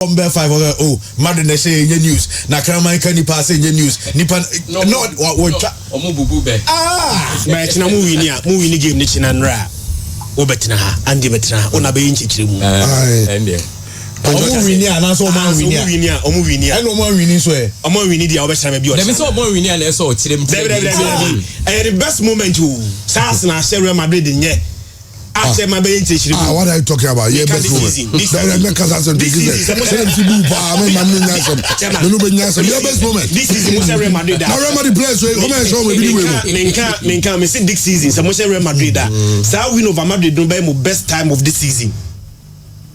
Number 5 Madrid they say news. Na Kraman can you pass in news? Nipan no what Omububu be. But na mu win game ni chinanra. Obetina andi betina ona be nchichire mu. Ende. Omu win ya na so omu win ya. Omu win ya. And omu win so e. Omu win dia obechira me bi o. Dem so omu win ya na so chire mu. The best moment SARS na Real Madrid nye. After my being teaching. What are you talking about? Yeah, best moment. This is the best moment. This is the Real Madrid. Real Madrid players. Me see this season. Some Real Madrid. So win over Madrid don't be my best time of this season.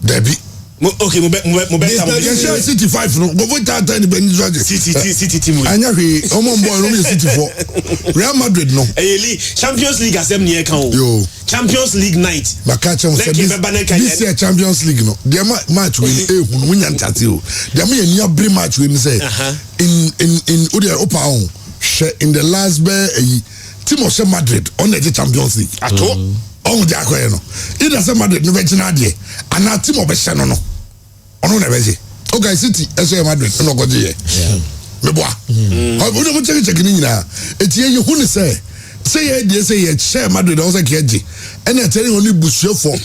Debbie. Okay, my best time. City 5 no. Go for that time City team. Anya we omon boy no City 4. Real Madrid no. Champions League asem near kan. Yo. Champions League night. Bakacha on this year Champions League no. Their match win we nyantati o. Their me near bre match win say in Odi Opa on in the last team of Madrid on the Champions League. At all. On the akwa no. It does Madrid no vechina de. And our team of no. Ono na bezi. Okay, City SO Madrid no go je. Me boa. We don't check ni nyina. Etie ye hu ni say ye say ye share Madrid o say keje. And I tell you only bushio for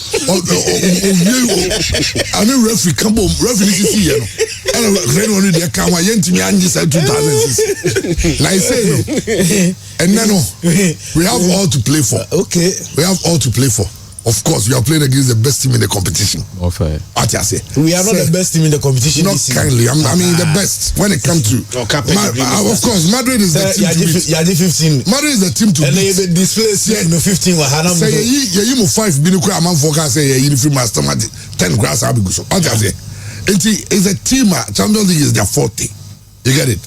I mean referee come referee see here no. And referee only dey come wa yentimi anji say 2006. Like say no. And no, we have all to play for. Okay. We have all to play for. Of course, we are playing against the best team in the competition. Okay. What I say? We are not the best team in the competition. Not kindly. I mean the best when it comes to. Of course, Madrid is the team to beat. 15. Madrid is the team to beat. And they even display 15. Say you move 5 binu kwa man forecast say you free master 10 grass abiguso. What I say? It's a team. Champions League is their forte. You get it?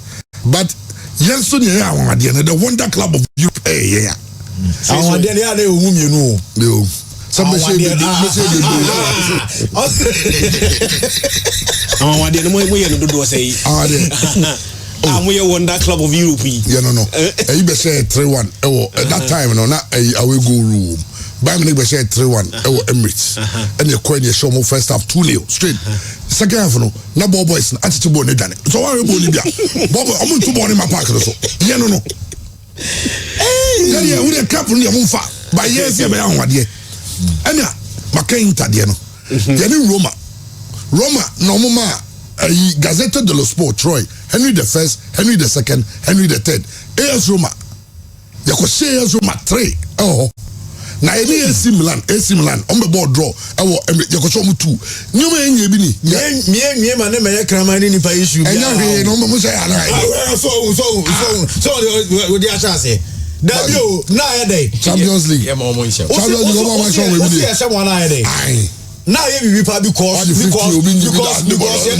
But Jenson the wonder club of Europe. Yeah. I want No. Somebody say the we wonder club of Europe. Yeah, no. You be say 3-1. At that time, no, not away go room. By me, be say 3-1. Emirates, and you coin your show more first half 2-0 straight. Second half, no, na ball boys, attitude boy, done. So I will Libya. Bob, I'm going to born in my park. Yeah, no. Yeah, we a cap on your moon far. By years, yeah, by one year. Anya Makain Tadiano. Yeni Roma no mama Gazzetta dello Sport Troy Henry the First, Henry the Second, Henry the Third. AS Roma. Yako say AS Roma 3. Oh. Na any AC Milan on the board draw. Yako show mu 2. Nyuma yenye bi ni. Me man me ya Kramani ni pa issue. Enya no mo say ana. So we dey chance. W na ya day Champions League. Yeah, more Champions League over my show we be. Yeah, someone na ya day. Now you be because you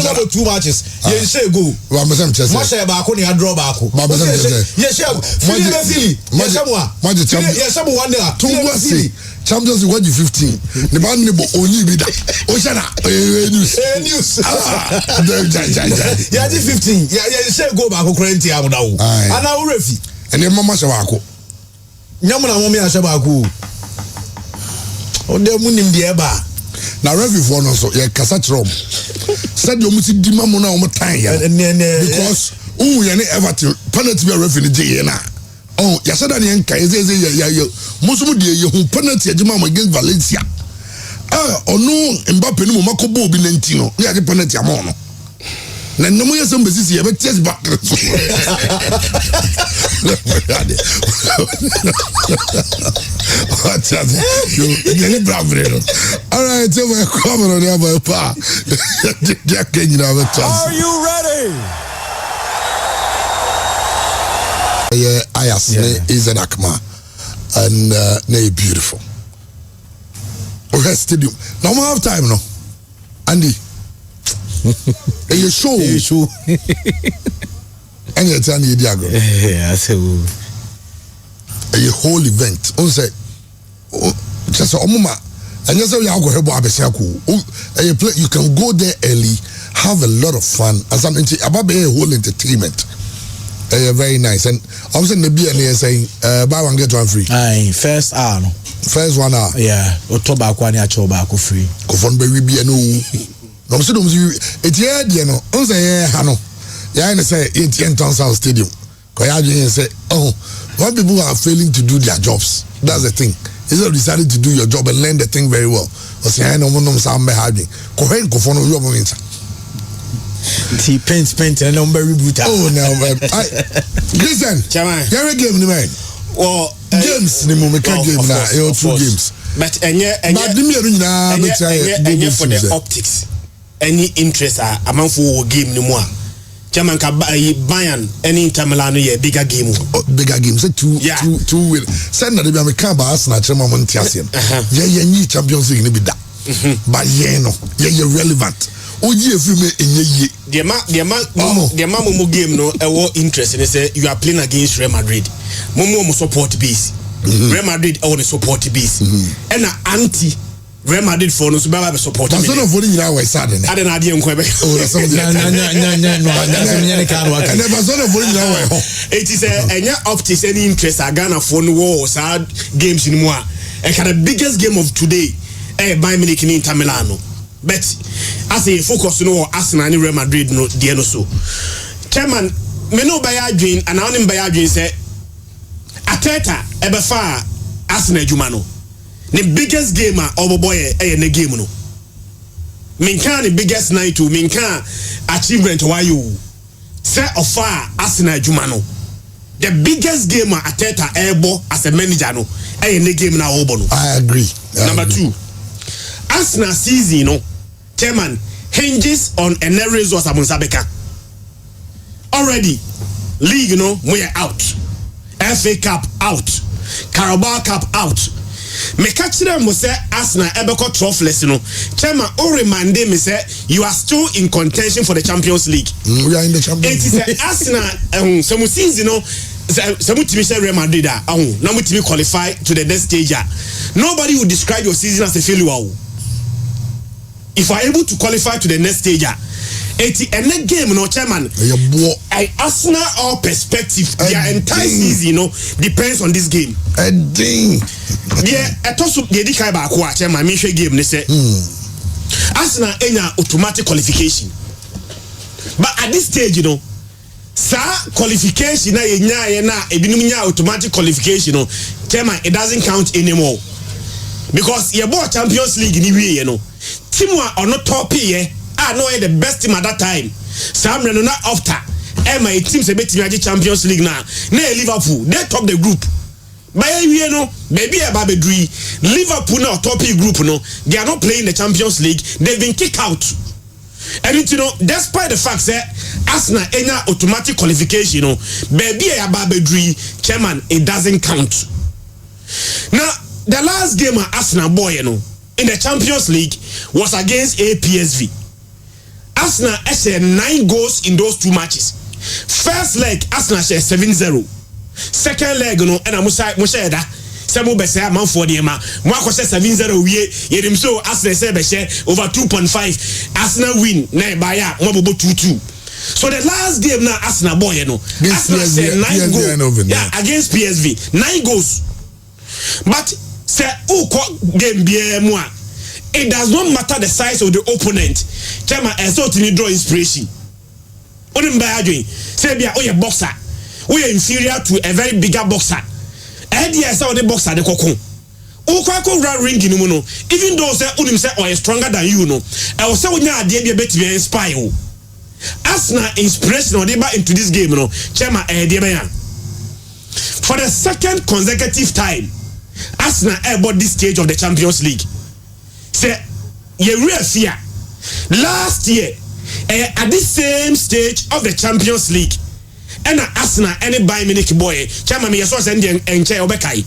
know 2 matches. You say go. Wa mesem chese. Match e ba ko ni draw ba ko. Ba mesem chese. Yes, Philly. Yes, someone. Yes, someone there. To Champions League what 15. The man ni bo oni bi da. O sha na news. Yeah, 15. Yeah, say go ba ko current am da o. Ana wo refi. Ene mama sha ba ko. Nyamuna mo me a sha ba ko. O de mu nim de ba. Na referee for no so ye kasa chrom. Said you must di mamu na o mo tan ya. Because who ye ne Everton penalty be referee dey na. Oh, ya said that ye nka ye musumu de ye hu penalty agima mo against Valencia. Onu Mbappe ni mo makobo obi na ntino. Ye age penalty am no. Na nemu ye some besisi ye be test back. All right, so we're coming on the other part. Are you ready? Yeah, Ayas is an Akma, and they beautiful. Okay, stadium. Now we have time, no, Andy. You show. And you're telling you, Diago. Yeah, I say. A whole event. On say, just a moment. And you say you can go there early, have a lot of fun, and something about a whole entertainment. Very nice. And I'm saying the beer near saying buy one get one free. Aye, first hour. First 1 hour. Yeah. Or tobacco and tobacco free. Go for baby beer no. no so dom it here dey no on say ha no ya say it Town South Stadium ko ya just say when people are failing to do their jobs, that's the thing. Instead of deciding to do your job and learn the thing very well, or say I know some having go for no your moment. He paint and I'm very brutal. Oh no, listen, Jerry game ni man. Well, games ni mo make game na, two games. But for the optics, any interest among for game ni mo. Chairman Bayern any Inter Milan ye bigger game. Bigger game. Say two will. Send that be can ba Arsenal chairman Montiasian. Yeah, ni Champions League ni be that. But yeah no, yeah relevant. Oji efi me enye the man mo game no e wo interest and say you are playing against Real Madrid. Mo support base. Real Madrid I want to support base. And anti Real Madrid for no so be support. But so no for you now we sad na. Ade na ade enko be. Oh that's something. It is a optics any interest Ghana for no war sad games in moi. E kind of biggest game of today Bayern Munich in Inter Milan. But as a focus no Arsenal and Real Madrid no dey no so. Chairman me no buy adwin and I only buy adwin say Ateta ebefa Arsenal adwuma no. The biggest game boy the game no. Minka the biggest night to Minka achievement why you say offer Arsenal adwuma no. The biggest game Ateta ebo as a manager no the game na obo no. I agree. Number 2. Arsenal season no chairman hinges on an resource among Sabeka. Already league you know we are out. FA Cup out. Carabao Cup out. Me catch them say Arsenal ebeko troughless you know. Chairman o remind me say you are still in contention for the Champions League. We are in the Champions League. It is Arsenal some season you know some team say Real Madrid now we team qualify to the next stage. Nobody will describe your season as a failure. If you are able to qualify to the next stage, any game, no chairman. Arsenal all perspective, their entire season, depends on this game. Yeah, I told you the Kaiba chairman. Me share game. They say Arsenal any automatic qualification, but at this stage, sir, qualification na automatic qualification, chairman, it doesn't count anymore because you bought Champions League anyway, team are not top here. I know the best team at that time. Sam Renona after my team say beat Champions League now. Liverpool they top the group. By maybe a Babedri Liverpool now top group no. They are not playing the Champions League. They've been kicked out. And despite the fact that Arsenal any automatic qualification baby a Babedri chairman it doesn't count. Now the last game Arsenal boy in the Champions League was against PSV. Arsenal had 9 goals in those 2 matches. First leg, Arsenal had 7-0. Second leg, and I'm saying that Samu Bessa, man for the Emma, Marco said 7-0. We so Arsenal said over 2.5. Arsenal win, Nebaya, 2-2. So the last game now, Arsenal boy, Arsenal said 9 goals. Yeah, against PSV, 9 goals. But say game bien it does not matter the size of the opponent. Chairman, I thought you draw inspiration. Onim by doing say be a boxer. We are inferior to a very bigger boxer. I saw the boxer the kokon. Ring even though say unim say or stronger than you I was say we na dey be better inspire. Arsenal inspiration or into this game Chairman for the second consecutive time Arsenal about this stage of the Champions League. Say you real fear. Last year at this same stage of the Champions League and Arsenal any Bayern Munich boy chairman me so send and chair obekai.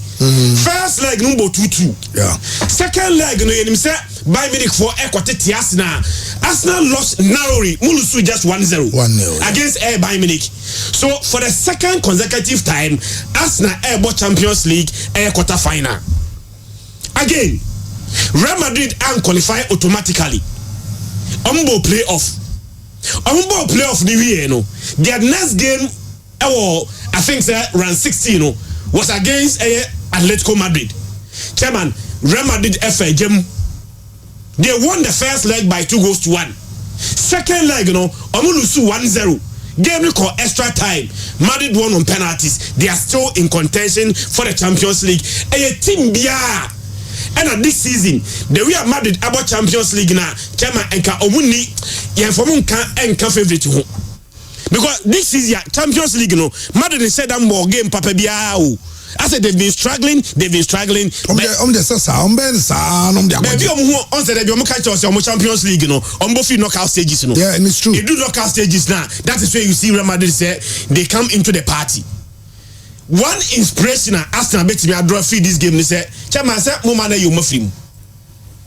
First leg number 2-2. Yeah. Second leg you say Bayern Munich for equate Arsenal lost narrowly Mulusu just 1-0 against Bayern Munich. So for the second consecutive time Arsenal about Champions League quarter final. Again Real Madrid and qualify automatically. Umbo playoff new year their next game I think round 16 was against Atletico Madrid. Chairman Real Madrid FA game they won the first leg by 2-1. Second leg, omo lose 1-0. Game record extra time. Madrid won on penalties. They are still in contention for the Champions League. A team bia. And at this season, the Real Madrid about Champions League na chairman enka omuni yenfomu enka favorite ho. Because this is your Champions League Madrid said that more game papa bia o. I said they've been struggling. Maybe Champions League on both knockout stages Yeah, and it's true. They do knockout stages now. That is where you see Real Madrid say they come into the party. One inspirational Arsenal bet me I draw feed this game. They say, "Chairman, say Muma na you mafrim.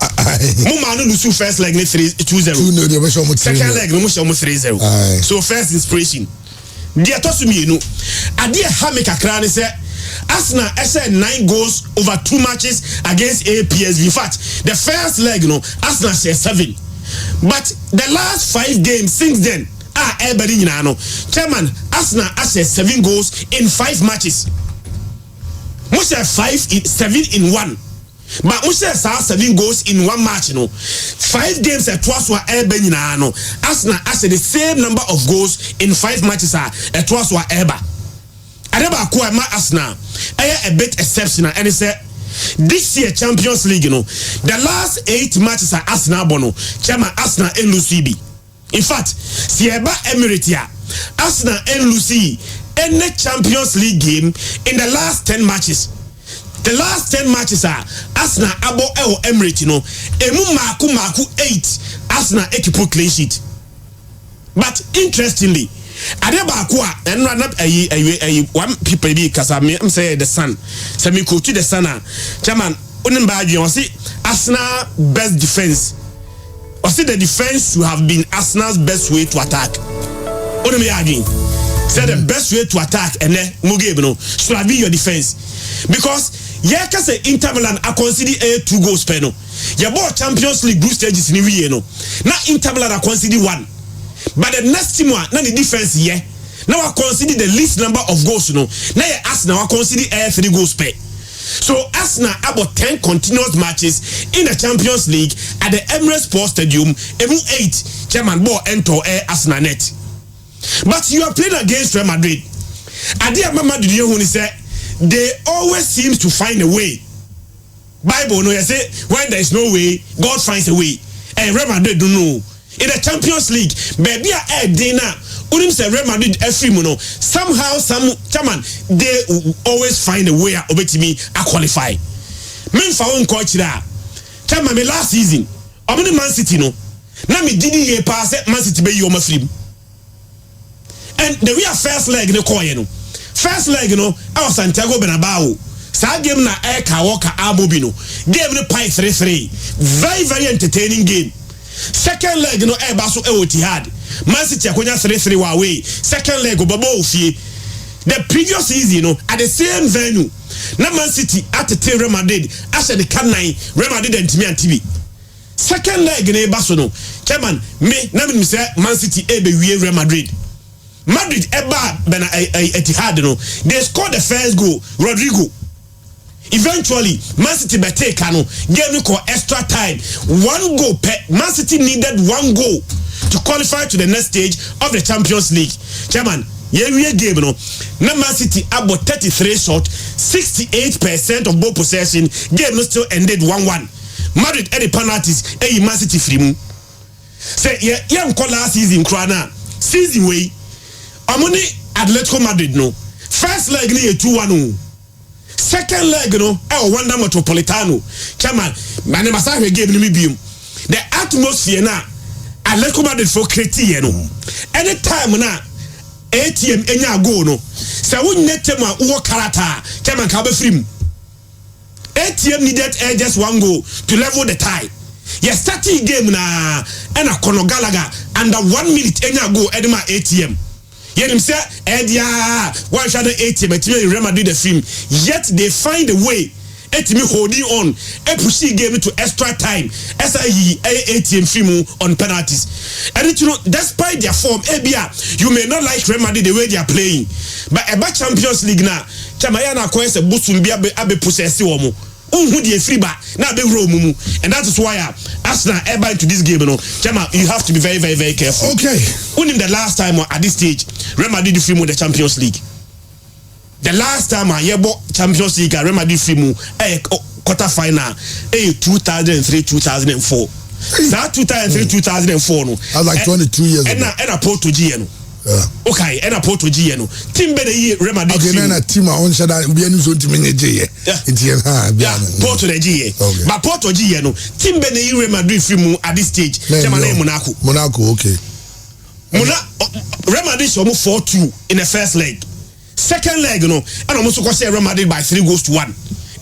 Muma no lose first leg 2-0. Second leg no 3-0. So first inspiration. Dia to me Adia Hame kakra say Arsenal said 9 goals over 2 matches against APSV. In fact, the first leg Arsenal said 7. But the last 5 games since then. Everybody Chairman, Arsenal has 7 goals in 5 matches. Most have 7 in 1. But most have 7 goals in 1 match. 5 games at twice were everybody Arsenal has the same number of goals in 5 matches at twice were ever. Adeba akwa ma Arsenal a bit exceptional and it's this year Champions League the last 8 matches are Arsenal bono Chairman Arsenal and Lucy. In fact, Sieba Emiratia, Arsenal and Lucy any Champions League game in the last 10 matches. The last 10 matches are Arsenal abo Emirates emu maku 8 Arsenal equipo clean sheet. But interestingly, Adeba akwa and run up one people be cause I'm say the sun. So me coach the sun. Chairman, unimbaji on see Arsenal best defense. Or see the defense should have been Arsenal's best way to attack. Only again. Say the best way to attack and then Mugabe should have been your defense. Because yeah, can say Inter Milan I consider 2 goals per no. Your ball Champions League group stages in the now Inter Milan I consider 1. But the next team one, now the defense now I consider the least number of goals now Arsenal I consider 3 goals per. So Arsenal about 10 continuous matches in the Champions League at the Emirates Sports Stadium, every 8 Chairman ball enter Arsenal net. But you are playing against Real Madrid. Adia Mama did you say they always seems to find a way. Bible no you say when there is no way, God finds a way. And Real Madrid don't know. In the Champions League, baby dinner. Unim say Real Madrid somehow chairman they always find a way obetimi a qualify. Men for one coach there. Chairman me last season, omni Man City no. Na me didi ye pass Man City be you mafrim. And the real first leg no call First leg I was Santiago Bernabeu. Sa game na Eka Walker Amobino. Game no pie 3-3. Very very entertaining game. Second leg Basu Etihad. Man City akonya 3-3 away. Second leg Babo Ofie. The previous season at the same venue. Na Man City at the Real Madrid after the Can 9 Real Madrid and TV. Second leg Basu Chairman me na me say Man City be Real Madrid. Madrid Etihad they scored the first goal Rodrigo. Eventually, Man City take game extra time. 1 goal per Man City needed 1 goal to qualify to the next stage of the Champions League. Chairman, game now Man City about 33 shots, 68% of ball possession. Game still ended 1-1. Madrid at the penalties, Man City free. Say last season season way. Amoni Atletico Madrid first leg 2-1. Second leg Wanda Metropolitano. Chairman, my name is game the atmosphere now Atletico Madrid for create anytime now ATM enya go so we net them who character Chairman ka be free. ATM needed just 1 goal to level the tie. Yes, starting game na and a Conor Gallagher under 1 minute enya go edema ATM. Yet him say Edia why should the ATM Real Madrid the film, yet they find a way me holding on and pushing game to extra time ATM film on penalties. And despite their form you may not like Real Madrid the way they are playing, but about Champions League now Chamayana quest a busum be possessive who the free back now be mumu, and that is why Arsenal ever into this game, Chema, you have to be very, very, very careful. Okay. Only the last time at this stage, Real Madrid free the Champions League. The last time I bought Champions League, Real Madrid free quarter final, 2003-2004. That 2003-2004 no. That's like 22 years ago. And a Porto G. Okay, and a Porto G. Team better Real Madrid. Okay, then a team on shut down. We are not going to manage G. Yeah, Porto G. But Porto G. Team better Real Madrid film at this stage. Monaco. Monaco, okay. Real Madrid show 4-2 in the first leg. Second leg, and almost say Real Madrid by 3-1.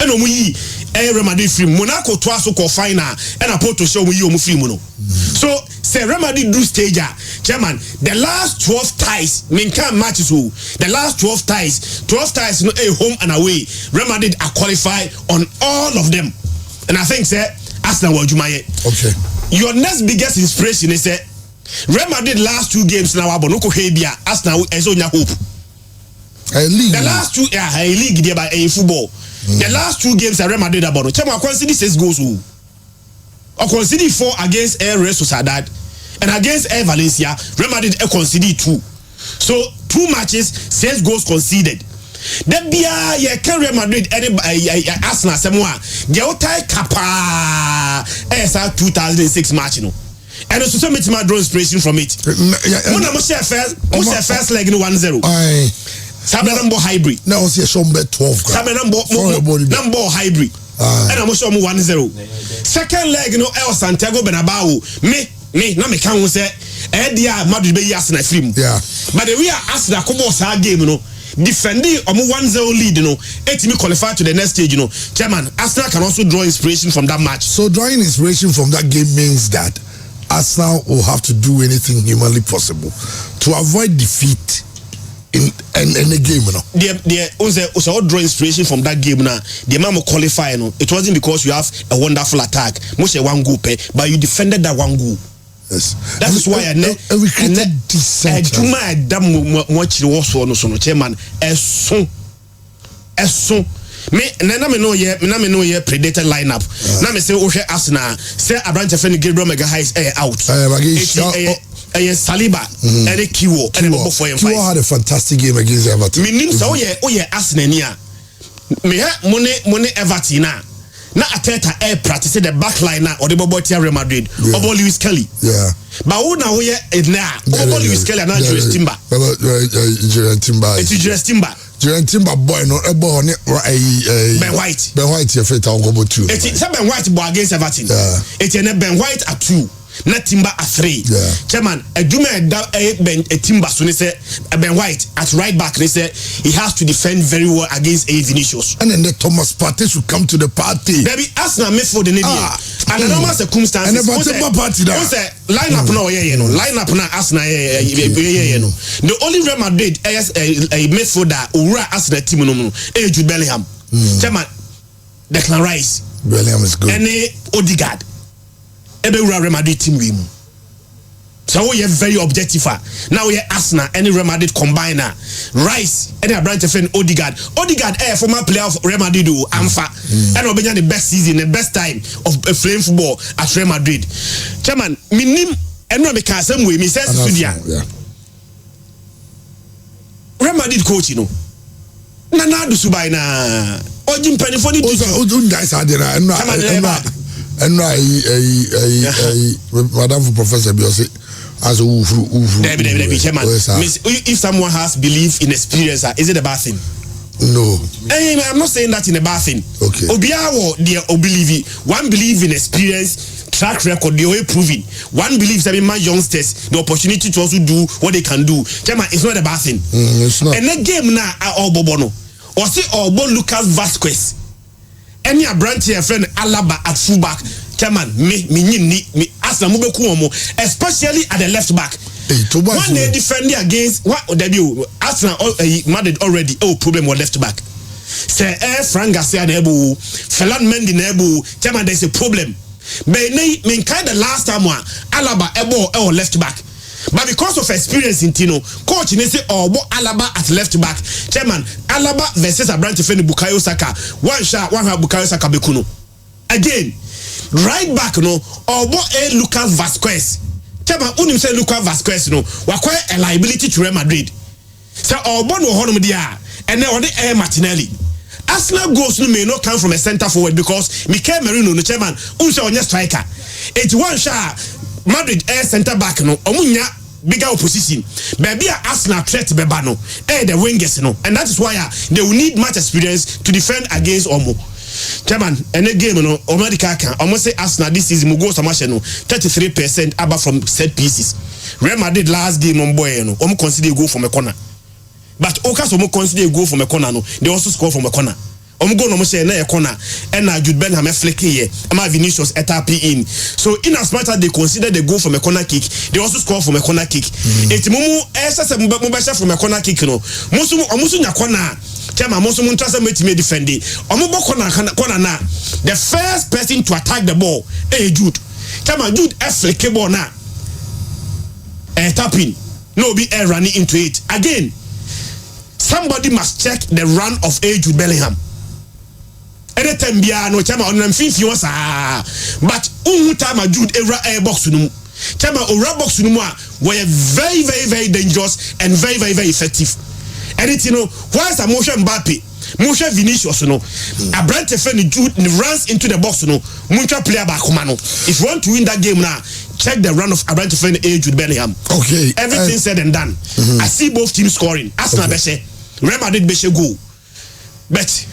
And we Real Madrid film Monaco twice so called final and a Porto show we film no. So say Real Madrid do stage Chairman, the last 12 ties matches the last 12 ties no home and away. Real Madrid are qualified on all of them. And I think say Arsenal will Jumaye. Okay. Your next biggest inspiration is say Real Madrid last 2 games now Bonoko Hebia Arsenal is on your hope. The last 2 a league there by a football. The last 2 games Real Madrid about Chema consider 6 goals or consider 4 against Real Sociedad and against Valencia. Real Madrid consider 2. So 2 matches 6 goals conceded. Then be Real Madrid any Arsenal somewhere. The outai kapa 2006 match and also some my draw inspiration from it. When I must first leg in 1-0. Sabe number hybrid. Now see some bet 12. Sabe number hybrid. And I'm sure 1-0. Second leg El Santiago Bernabeu. Me na me can say dia Madrid be Arsenal film. Yeah. But the way Arsenal come out game defending 1-0 lead it me qualify to the next stage Chairman, Arsenal can also draw inspiration from that match. So drawing inspiration from that game means that Arsenal will have to do anything humanly possible to avoid defeat in a game, They also draw inspiration from that game now. The man qualify, it wasn't because you have a wonderful attack, most a 1 goal, but you defended that 1 goal. Yes. That is why we created decent. Chairman, me know ye predator lineup. Now me say Arsenal say Abrante Feni Gabriel Mega Highs out. Saliba and Kiwo and Kiwo had a fantastic game against Everton. Minim so ye Arsenal nia. Me money Everton na Ateta practice the back line or the Bobotia Real Madrid or Lewis Kelly. Yeah. But who now here now Lewis Kelly and Julius Timber. It's Julius Timber. Timber boy no ebo ne Ben White. Ben White your fit on go 2. It's Ben White boy against Everton. It's Ben White at 2. Not Timber at 3. Chairman, a Juma a Timber so say Ben White at right back they say he has to defend very well against Vinicius. And then the Thomas Partey should come to the party. Baby Arsenal made for the Nidia. And the normal circumstances. And the party that. Line up now line up now Arsenal The only Real Madrid a midfielder or Arsenal team Jude Bellingham. Chairman, Declan Rice. Bellingham is good. And Odegaard. Real Madrid team win. So we are very objective. Now we are Arsenal and Real Madrid combiner. Rice and a branch of Odegaard. Odegaard former player of Real Madrid Amfa. And Obenya the best season, the best time of playing football at Real Madrid. Chairman, minim and no make same way. Me says Sudia. Real Madrid coach, Nana do subaina. Ojim penny for the guys are there. And Madam Professor Biose as if someone has belief in experience, is it a bad thing? No. I'm not saying that in a bad thing. Okay. One believe in experience, track record, they are proving. One believes that my youngsters the opportunity to also do what they can do. It's not a bad thing. It's not. And the game now all Bobono. Or see all Lucas Vasquez. Any a branch here friend Alaba at fullback. Chairman, me Arsenal especially at the left back. When they defend against what debut Arsenal Madrid already problem with left back. Say Frank Garcia nebu, Ferland Mendy nebu, Chairman there's a problem. But me kind of last time one Alaba left back. But because of experience in Tino, coach ne say Obo Alaba at left back. Chairman, Alaba versus Abrante Feni Bukayo Saka. One shot, one have Bukayo Saka Bekuno. Again, right back no, Obo Lucas Vasquez. Chairman, unim say Lucas Vasquez no, wakwa a liability to Real Madrid. So Obo no honum dia, and then on the Martinelli. Arsenal goals may not come from a centre forward because Mikel Merino no chairman, unse onye striker. It's one shot. Madrid centre back no omunya bigger opposition baby Arsenal threat beba no the wingers no, and that is why they will need much experience to defend against Omo. Chairman, any game no Omadica can almost say Arsenal this season will go so much no 33% about from set pieces. Real Madrid last game on boy no consider a goal from a corner, but Okas consider a goal from a corner no, they also score from a corner. Go no say na corner and Jude Bellingham flicking here. Ama Vinicius etapi in. So in as much as they consider the goal from a corner kick, they also score from a corner kick. Eti mumu esa se mubasha from a corner kick no. Musu nya corner. Chema musu muntrasa me defend. Omo bo corner na. The first person to attack the ball, Jude. Chema Jude flick ball na. Tapping. No be running into it. Again, somebody must check the run of Jude Bellingham. Anytime bia no chama on mfinfi wasa but time Jude era box no chama ora box no a were very very dangerous and very effective. Anything no why is a motion Mbappe motion Vinicius no Abrante Feni Jude runs into the box no muncha player back no. If you want to win that game now, check the run of Abrante Feni Jude Bellingham. Okay, everything said and done. I see both teams scoring. Arsenal Beshe, Real Madrid Beshe goal, but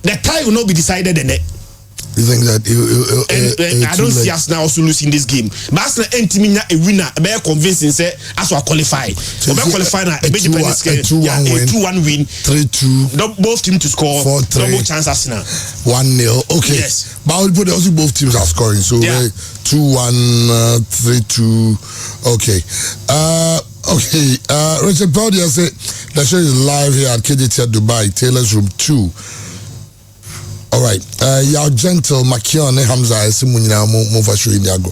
the tie will not be decided in it. You think that I don't see us now also losing this game. But Arsenal team a winner, a very convincing say as we qualify. We qualify now a 2-1 win, 3-2. Both teams to score 4-3. Double chance Arsenal 1-0. Okay. Yes. But I will put also both teams are scoring. So 2-1, 3-2. Okay. Okay. Richard Paudia said the show is live here at KDT Dubai, Taylor's Room 2. All right. Y'all gentle Makion Hamza Simunya Mova Shu Indiago.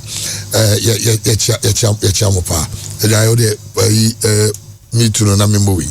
Yachamopa. Me too no Namimbowi.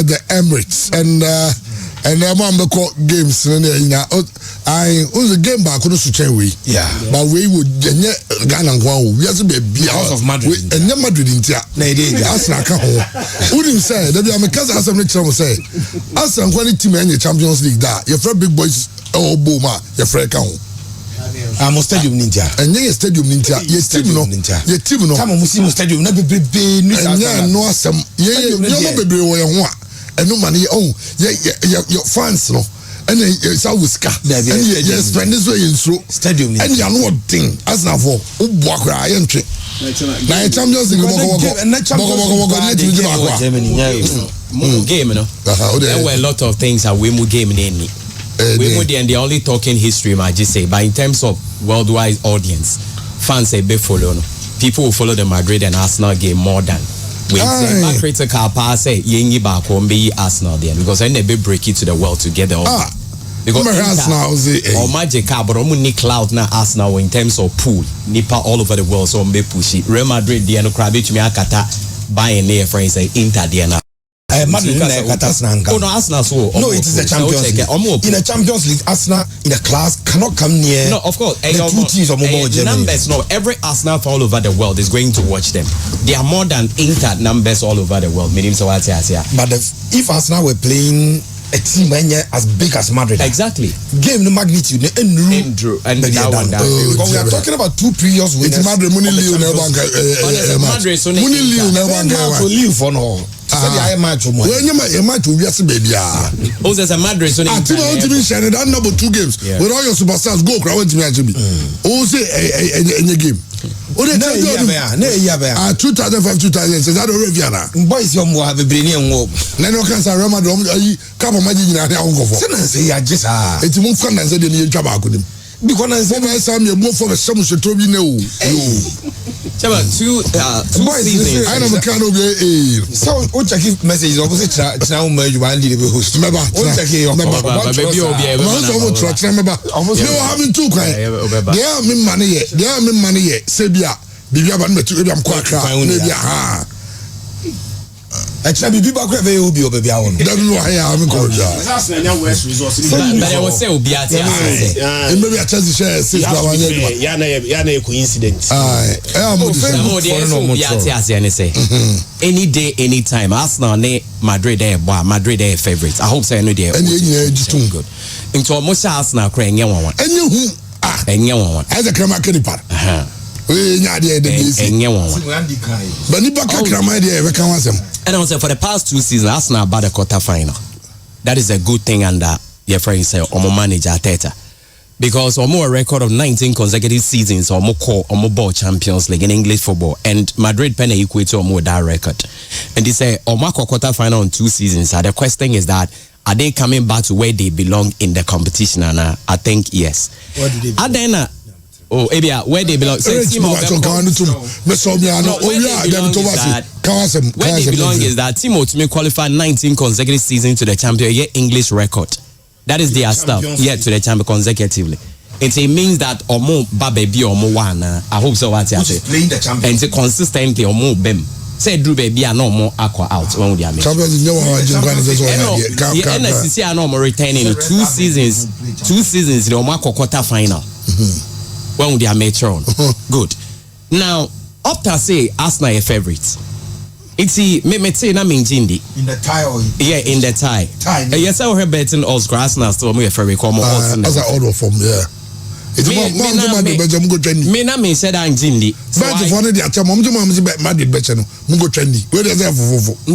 The Emirates and and then man call games I was a game back on the way. Yeah. But we would Ghana and we have to be House of Madrid. And then Madrid in Tia. Arsenal come home. Wouldn't say that I'm a cousin as I'm say. Arsenal when team in the Champions League that your friend big boys Boma, your friend come. I'm a stadium ninja. And then stadium ninja. Your team no. Your team no. Come on, we see stadium. Never be no some. Yeah, no baby where you want. And no money. Oh, yeah, your fans no. And then it's always car. And you spend this way in so stadium. And you know what thing as now for Ubwakra entry. Now Champions League game, you know. There were a lot of things that we game in any. We and the only talking history, I just say, but in terms of worldwide audience, fans say be follow. People will follow the Madrid and Arsenal game more than we say. My critical part say yengi back home be Arsenal then because then they be break it to the world together. Because Arsenal or magic but only cloud now Arsenal in terms of pool nipa all over the world so be push it. Real Madrid the no crab to me akata buying there friends say Inter there now. Madrid no Arsenal so no it is a Champions League. In a Champions League Arsenal in a class cannot come near. No, of course. The two teams of numbers. No, every Arsenal all over the world is going to watch them. They are more than Inter numbers all over the world. Meaning so what I say. But if Arsenal were playing a team as big as Madrid, exactly. Game the magnitude, and that one. Because we are talking about two previous winners. It's Madrid, Munili, Madrid, so Munili for no. I match you match will be a baby. Oh, there's a Madrid. So I think I want to be sharing that number 2 games. With all your superstars go crowd to me actually. Oh, say a game. Oh, they tell you 2005, 2006. That already Viana. Boys, you have a brilliant work. Nano cancer, Ramadan, come on, imagine I don't go for. It's more fun than said in the job. Because I said, I'm more for the summer to be no. Two seasons. I never can obey. So, what check message opposite now, you want to be host. Remember, having 2 kind. They are me money yet. They are me money yet. Sebia, Bibia, I'm quite cry. Actually, be back where they will be over the hour. That's why I haven't called you. But I was say Obiati. And maybe I tell you share 6 hours. Yana a coincidence. Any day, anytime. Arsenal, Madrid, Madrid, favorites. I hope so. Any day. And just too good. Into almost Arsenal, crying. And you who? As a crema candy part. And also for the past 2 seasons, Arsenal about the quarter final. That is a good thing, and your friend say Omo manager Teta. Because Omo a record of 19 consecutive seasons Omo core Omo ball Champions League in English football, and Madrid pen equate to Omo that record. And they say Omo quarter final in 2 seasons. The question is that are they coming back to where they belong in the competition? And I think yes. What do they belong? Oh, Ebia, where they belong? Where they belong is that team ultimately qualified 19 consecutive seasons to the champion year English record. That is their stuff. Yeah, to the champion consecutively. It means that Omo Baby Omo one. I hope so. What you say? And it's consistently Omo Bem. Say Drew baby are no more aqua out when we are making. NSC are no more retaining 2 seasons. 2 seasons the Omo quarter final. When they are mature on. Good. Now, up to say Arsenal a favorite. It's me say na minjindi. In the tie or in the tie. Yes, I heard betting Oscar Arsenal still me a favorite come on. As I order from it's me na me said I'm Jindi.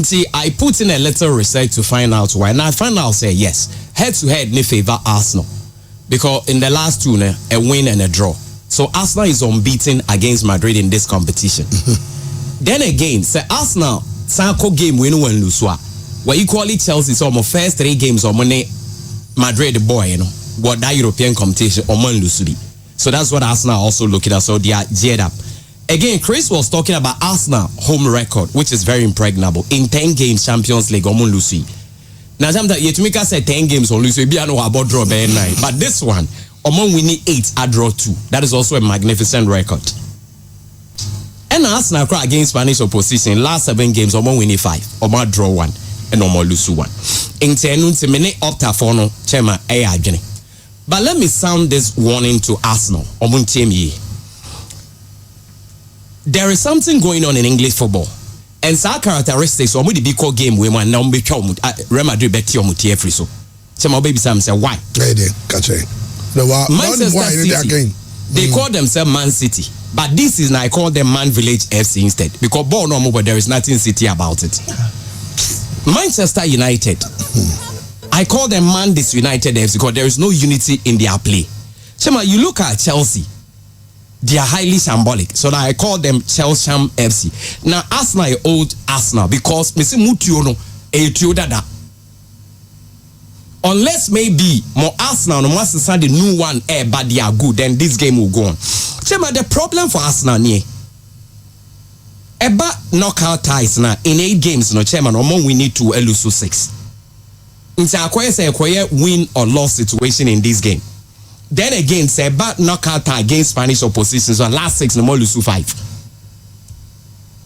See, I put in a little research to find out why. Now I find out say yes. Head to head they favor Arsenal. Because in the last 2 a win and a draw. So Arsenal is unbeaten against Madrid in this competition. Then again, say Arsenal Sanko game win and lose. Well, equally Chelsea so my first 3 games on Madrid boy, what that European competition on lose. So that's what Arsenal also looking at. So they are geared up. Again, Chris was talking about Arsenal home record, which is very impregnable. In 10 games Champions League on lose. Now, Yetumika said 10 games on lose. Be know about draw 9. But this one, among winning 8, I draw 2. That is also a magnificent record. And Arsenal against Spanish opposition last 7 games, among winning 5, among draw 1. and no more lose one. In 10 minutes opta for no chairman adwene. But let me sound this warning to Arsenal. There is something going on in English football. And some characteristics, or the call game we want now be Real Madrid bet you free so. Some baby Sam say why? Manchester City, they call themselves Man City, but this is now I call them Man Village FC instead because ball no more, but there is nothing city about it. Manchester United, I call them Man Disunited FC because there is no unity in their play. Chema, you look at Chelsea, they are highly symbolic, so I call them Chelsea FC. Now Arsenal is old Arsenal because Messi Mutiono Dada. Unless maybe more Arsenal no must decide the new one but they are good, then this game will go on. Chema, the problem for Arsenal here, knockout ties now in 8 games no chairman no more we need to lose 6. It's a win or loss situation in this game. Then again say knockout tie against Spanish opposition, so last 6 no more lose 5.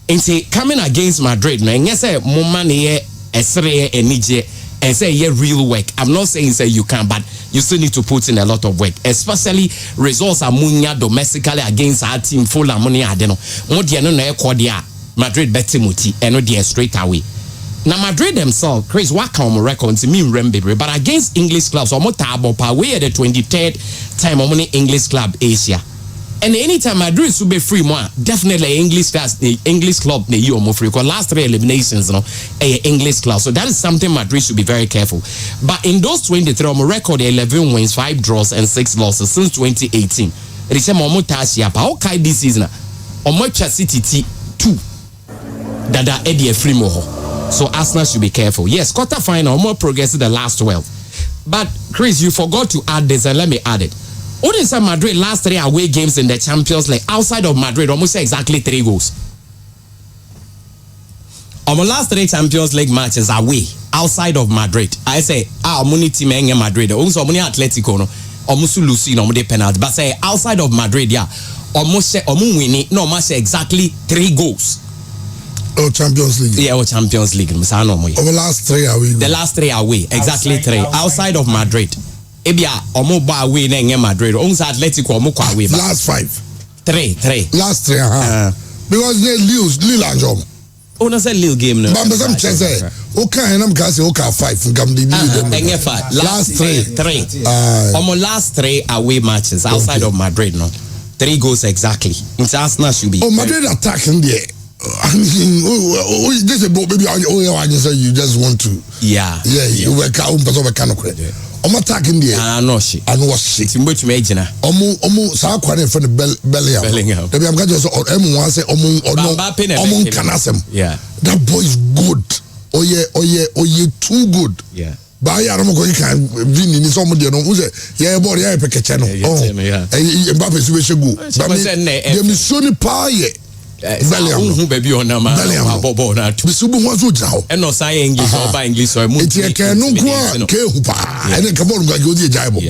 It's coming against Madrid no yes more money esre enije and say yeah real work. I'm not saying say you can, but you still need to put in a lot of work, especially results are munya domestically against our team full money adeno mo de no na ekodia Madrid betimuti and no de straight away. Now Madrid themselves Chris what come record to me remember, but against English clubs or tabo pa we the 23rd time on English club Asia. And anytime Madrid should be free more, definitely English club ne you more free because last 3 eliminations English club. So that is something Madrid should be very careful. But in those 23 on record 11 wins, 5 draws and 6 losses since 2018. It is Momo Tasia pa okay this season. Omocha City 2 that Eddie free more. So Arsenal should be careful. Yes, quarter final more progress in the last 12. But Chris, you forgot to add this and let me add it. What is Madrid last 3 away games in the Champions League outside of Madrid almost exactly 3 goals. On the last 3 Champions League matches away outside of Madrid, I say muni team in Madrid. Also muni Atletico no almost lose no muni penalty. But say outside of Madrid yeah almost winning no match exactly 3 goals. Oh, Champions League. Yeah, Champions League. Over the last 3 away. The last 3 away, exactly 3 outside of Madrid. Ebia omo ba away na Madrid. Only Atletico omo kwa away. Last 5. 3. Last 3. Because they Lille and Jom. Oh, no, say Lille game no. But some chance okay, and I'm going to say 5 from the last 3. Omo last 3 away matches outside of Madrid no. 3 goals exactly. It's Arsenal should be. Oh, Madrid attacking there. I mean, this is about maybe you just want to. Yeah. You work out kind of credit. I'm attacking there. I know she. I know what she. It's much major. Sa kwane from the Bellingham. Maybe I'm going to say say Kanasem. Yeah. That boy is good. Oh yeah, too good. Yeah. But I don't know if you can win in somebody who say yeah boy yeah peke channel. Mbappe is go. But me Sony power Bellingham baby on nama bobo na tu bisubu wazo jao e no say English or by English so mu e ke no kwa ke hupa and come on go the jaibo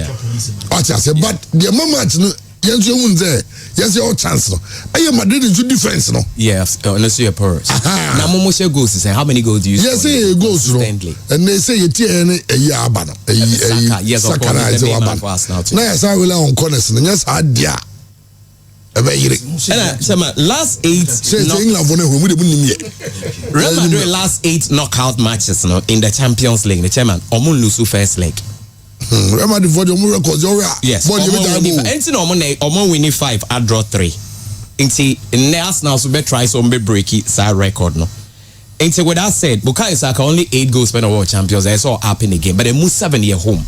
what I say but the moment no yenso hunze yes your chance no aye Madrid is difference no yes unless you purse na mo share goals say how many goals do you yes say goals no and they say you tie na ayi aba no ayi sakana is aba na yes I will on corners no yes adia last 8 Real Madrid last 8 knockout matches no, in the Champions League. The chairman omun lose first leg. Real Madrid for the records yes. Omun winning 5 and draw 3. Inti Arsenal so be try some be breaky side record no. Inti with that said, Bukayo Saka only 8 goals when World Champions. I saw up in the game, but they move 7 year home.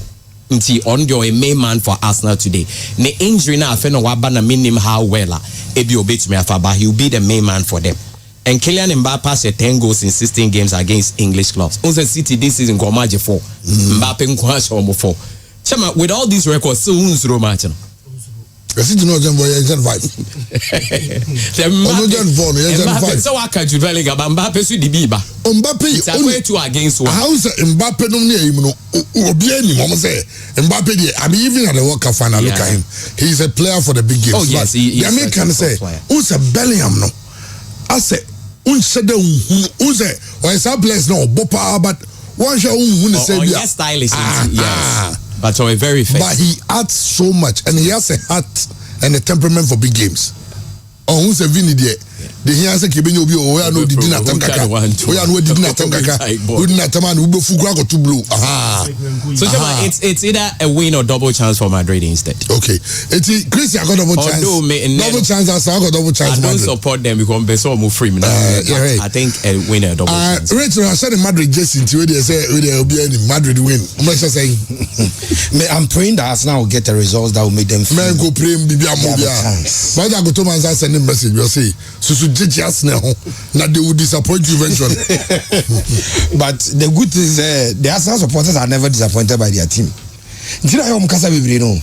Nti on your main man for Arsenal today. Ne injury na afe no waba na minim how well ebi obetumi afaba he will be the main man for them. And Kylian Mbappe has 10 goals in 16 games against English clubs. Unse City this season go match 4. Mbappe nko asho 4. Chama with all these records so unzuro match no. City no jam boy 5. Mbappe so waka ju Bellingham Mbappe so di biba. Mbappe it's only 2 against 1. How say Mbappe no near him no obi ani mo say Mbappe dey I mean even at the World Cup final look at him. He's a player for the big games. Oh yes, he the American say who's a Bellingham no. I say unse de unse why some players no bopa but one shot who say yes, stylish, yes, but so very fair. But he adds so much, and he has a heart and a temperament for big games. On who's a Vinny there? The here say Kebenyo bi o ya no didi na tam kaka. O ya no didi na tam kaka. O didi na tam and we full go to blue. So it's either a win or double chance for Madrid instead. Okay. It's Christian got double chance. Double chance as I got double chance. I don't support them because Beso move free. I think a win or double chance. Rachel, I said in Madrid just into they say will be any Madrid win. I'm just saying. I'm praying that Arsenal will get the results that will make them man go pray bibi amobia. But I go to man send a message you say so now they will disappoint you eventually. But the good thing is the Arsenal supporters are never disappointed by their team. You know how Mukasa we know.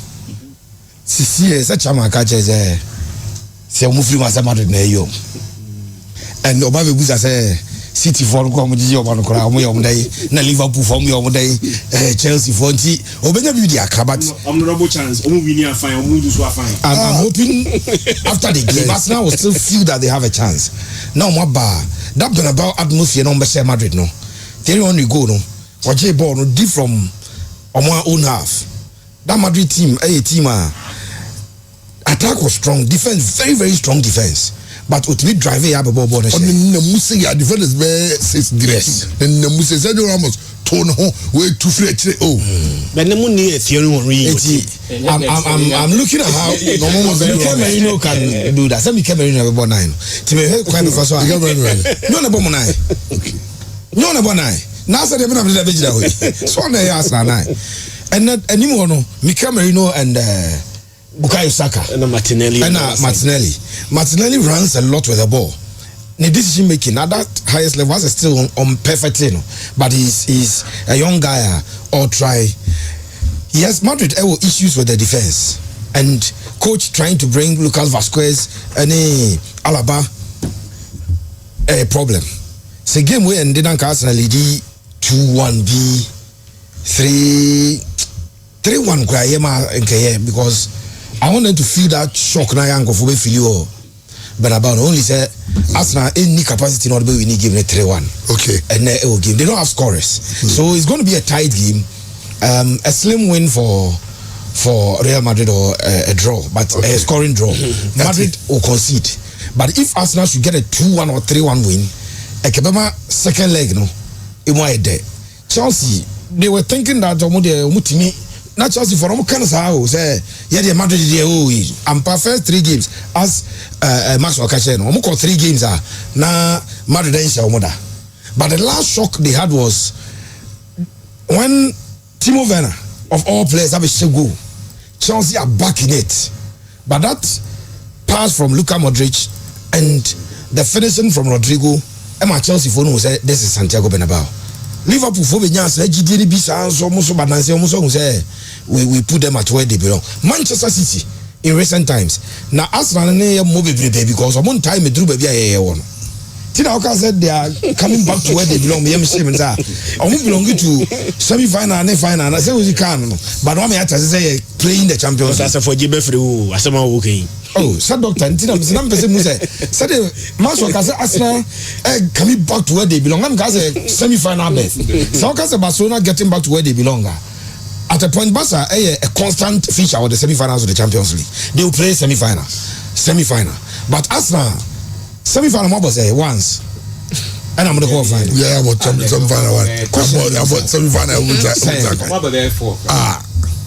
Sisi such a man catch say Mufri was a Madrid na yo. And Obabe Buza say City for go mo jiji oba no kora mo yom dai na Liverpool for mo yom dai Chelsea for nti obenya bi dia krabat double chance omo win and fine omo do so fine. I'm hoping after the game Arsenal will still feel that they have a chance. Now mo ba that been about atmosphere no be Madrid no. Tell on you go no. Waje ball no deep from omo own half. That Madrid team attack was strong, defense very very strong defense. But ultimately driving up a ball. On the Musa, your defenders bear 6 dress. And the Musa said, Ramos, tone home, way to fletch. Oh, but the money is theory on I'm looking at how Camerino can do that. Some Camerino have about 9. To me, quite the first one. No, no, 9. No, no, 9. Now, so they've been able to have that way. So on the ass 9. And not anymore, no, Camerino and Bukayo Saka and Martinelli. Martinelli runs a lot with the ball. The decision making at that highest level is still on perfect, you know, but he's a young guy or try. He has Madrid issues with the defense and coach trying to bring Lucas Vasquez and Alaba a problem. So game we ended on Arsenal lead 2-1 B 3-1 because I want them to feel that shock now young of feel you but about only say Arsenal any capacity not be winning game 3-1. Okay. And game. They don't have scorers. So it's going to be a tight game. A slim win for Real Madrid or a draw, but a scoring draw. Madrid will concede. But if Arsenal should get a 2-1 or 3-1 win, a Kebama second leg no, it might there. Chelsea, they were thinking that not Chelsea for them kind of say yeah the Madrid I'm first 3 games as Max Okachen I'm call 3 games na Madrid but the last shock they had was when Timo Werner of all players have a goal. Chelsea are back in it, but that pass from Luka Modric and the finishing from Rodrigo Emma Chelsea for no say this is Santiago Bernabeu. Liverpool for Benyas, GDP Bisa, almost balance, almost say we put them at where they belong. Manchester City in recent times. Now Arsenal move because one time it drew baby one. Tina Oka said they are coming back to where they belong. I won't belong to semi-final and final. I say we can, but one may say playing the Champions. That's for Jibefru. I said okay. Oh, said Doctor Tina some person who said Marshall Arsenal coming back to where they belong. I'm going to semi-final best. So Barcelona getting back to where they belong. At a point, Barca a constant feature of the semi-finals of the Champions League. They will play semi-final. But Arsenal semi-final was once. And I'm going to go final. Yeah, about semi-final one. About semi-final.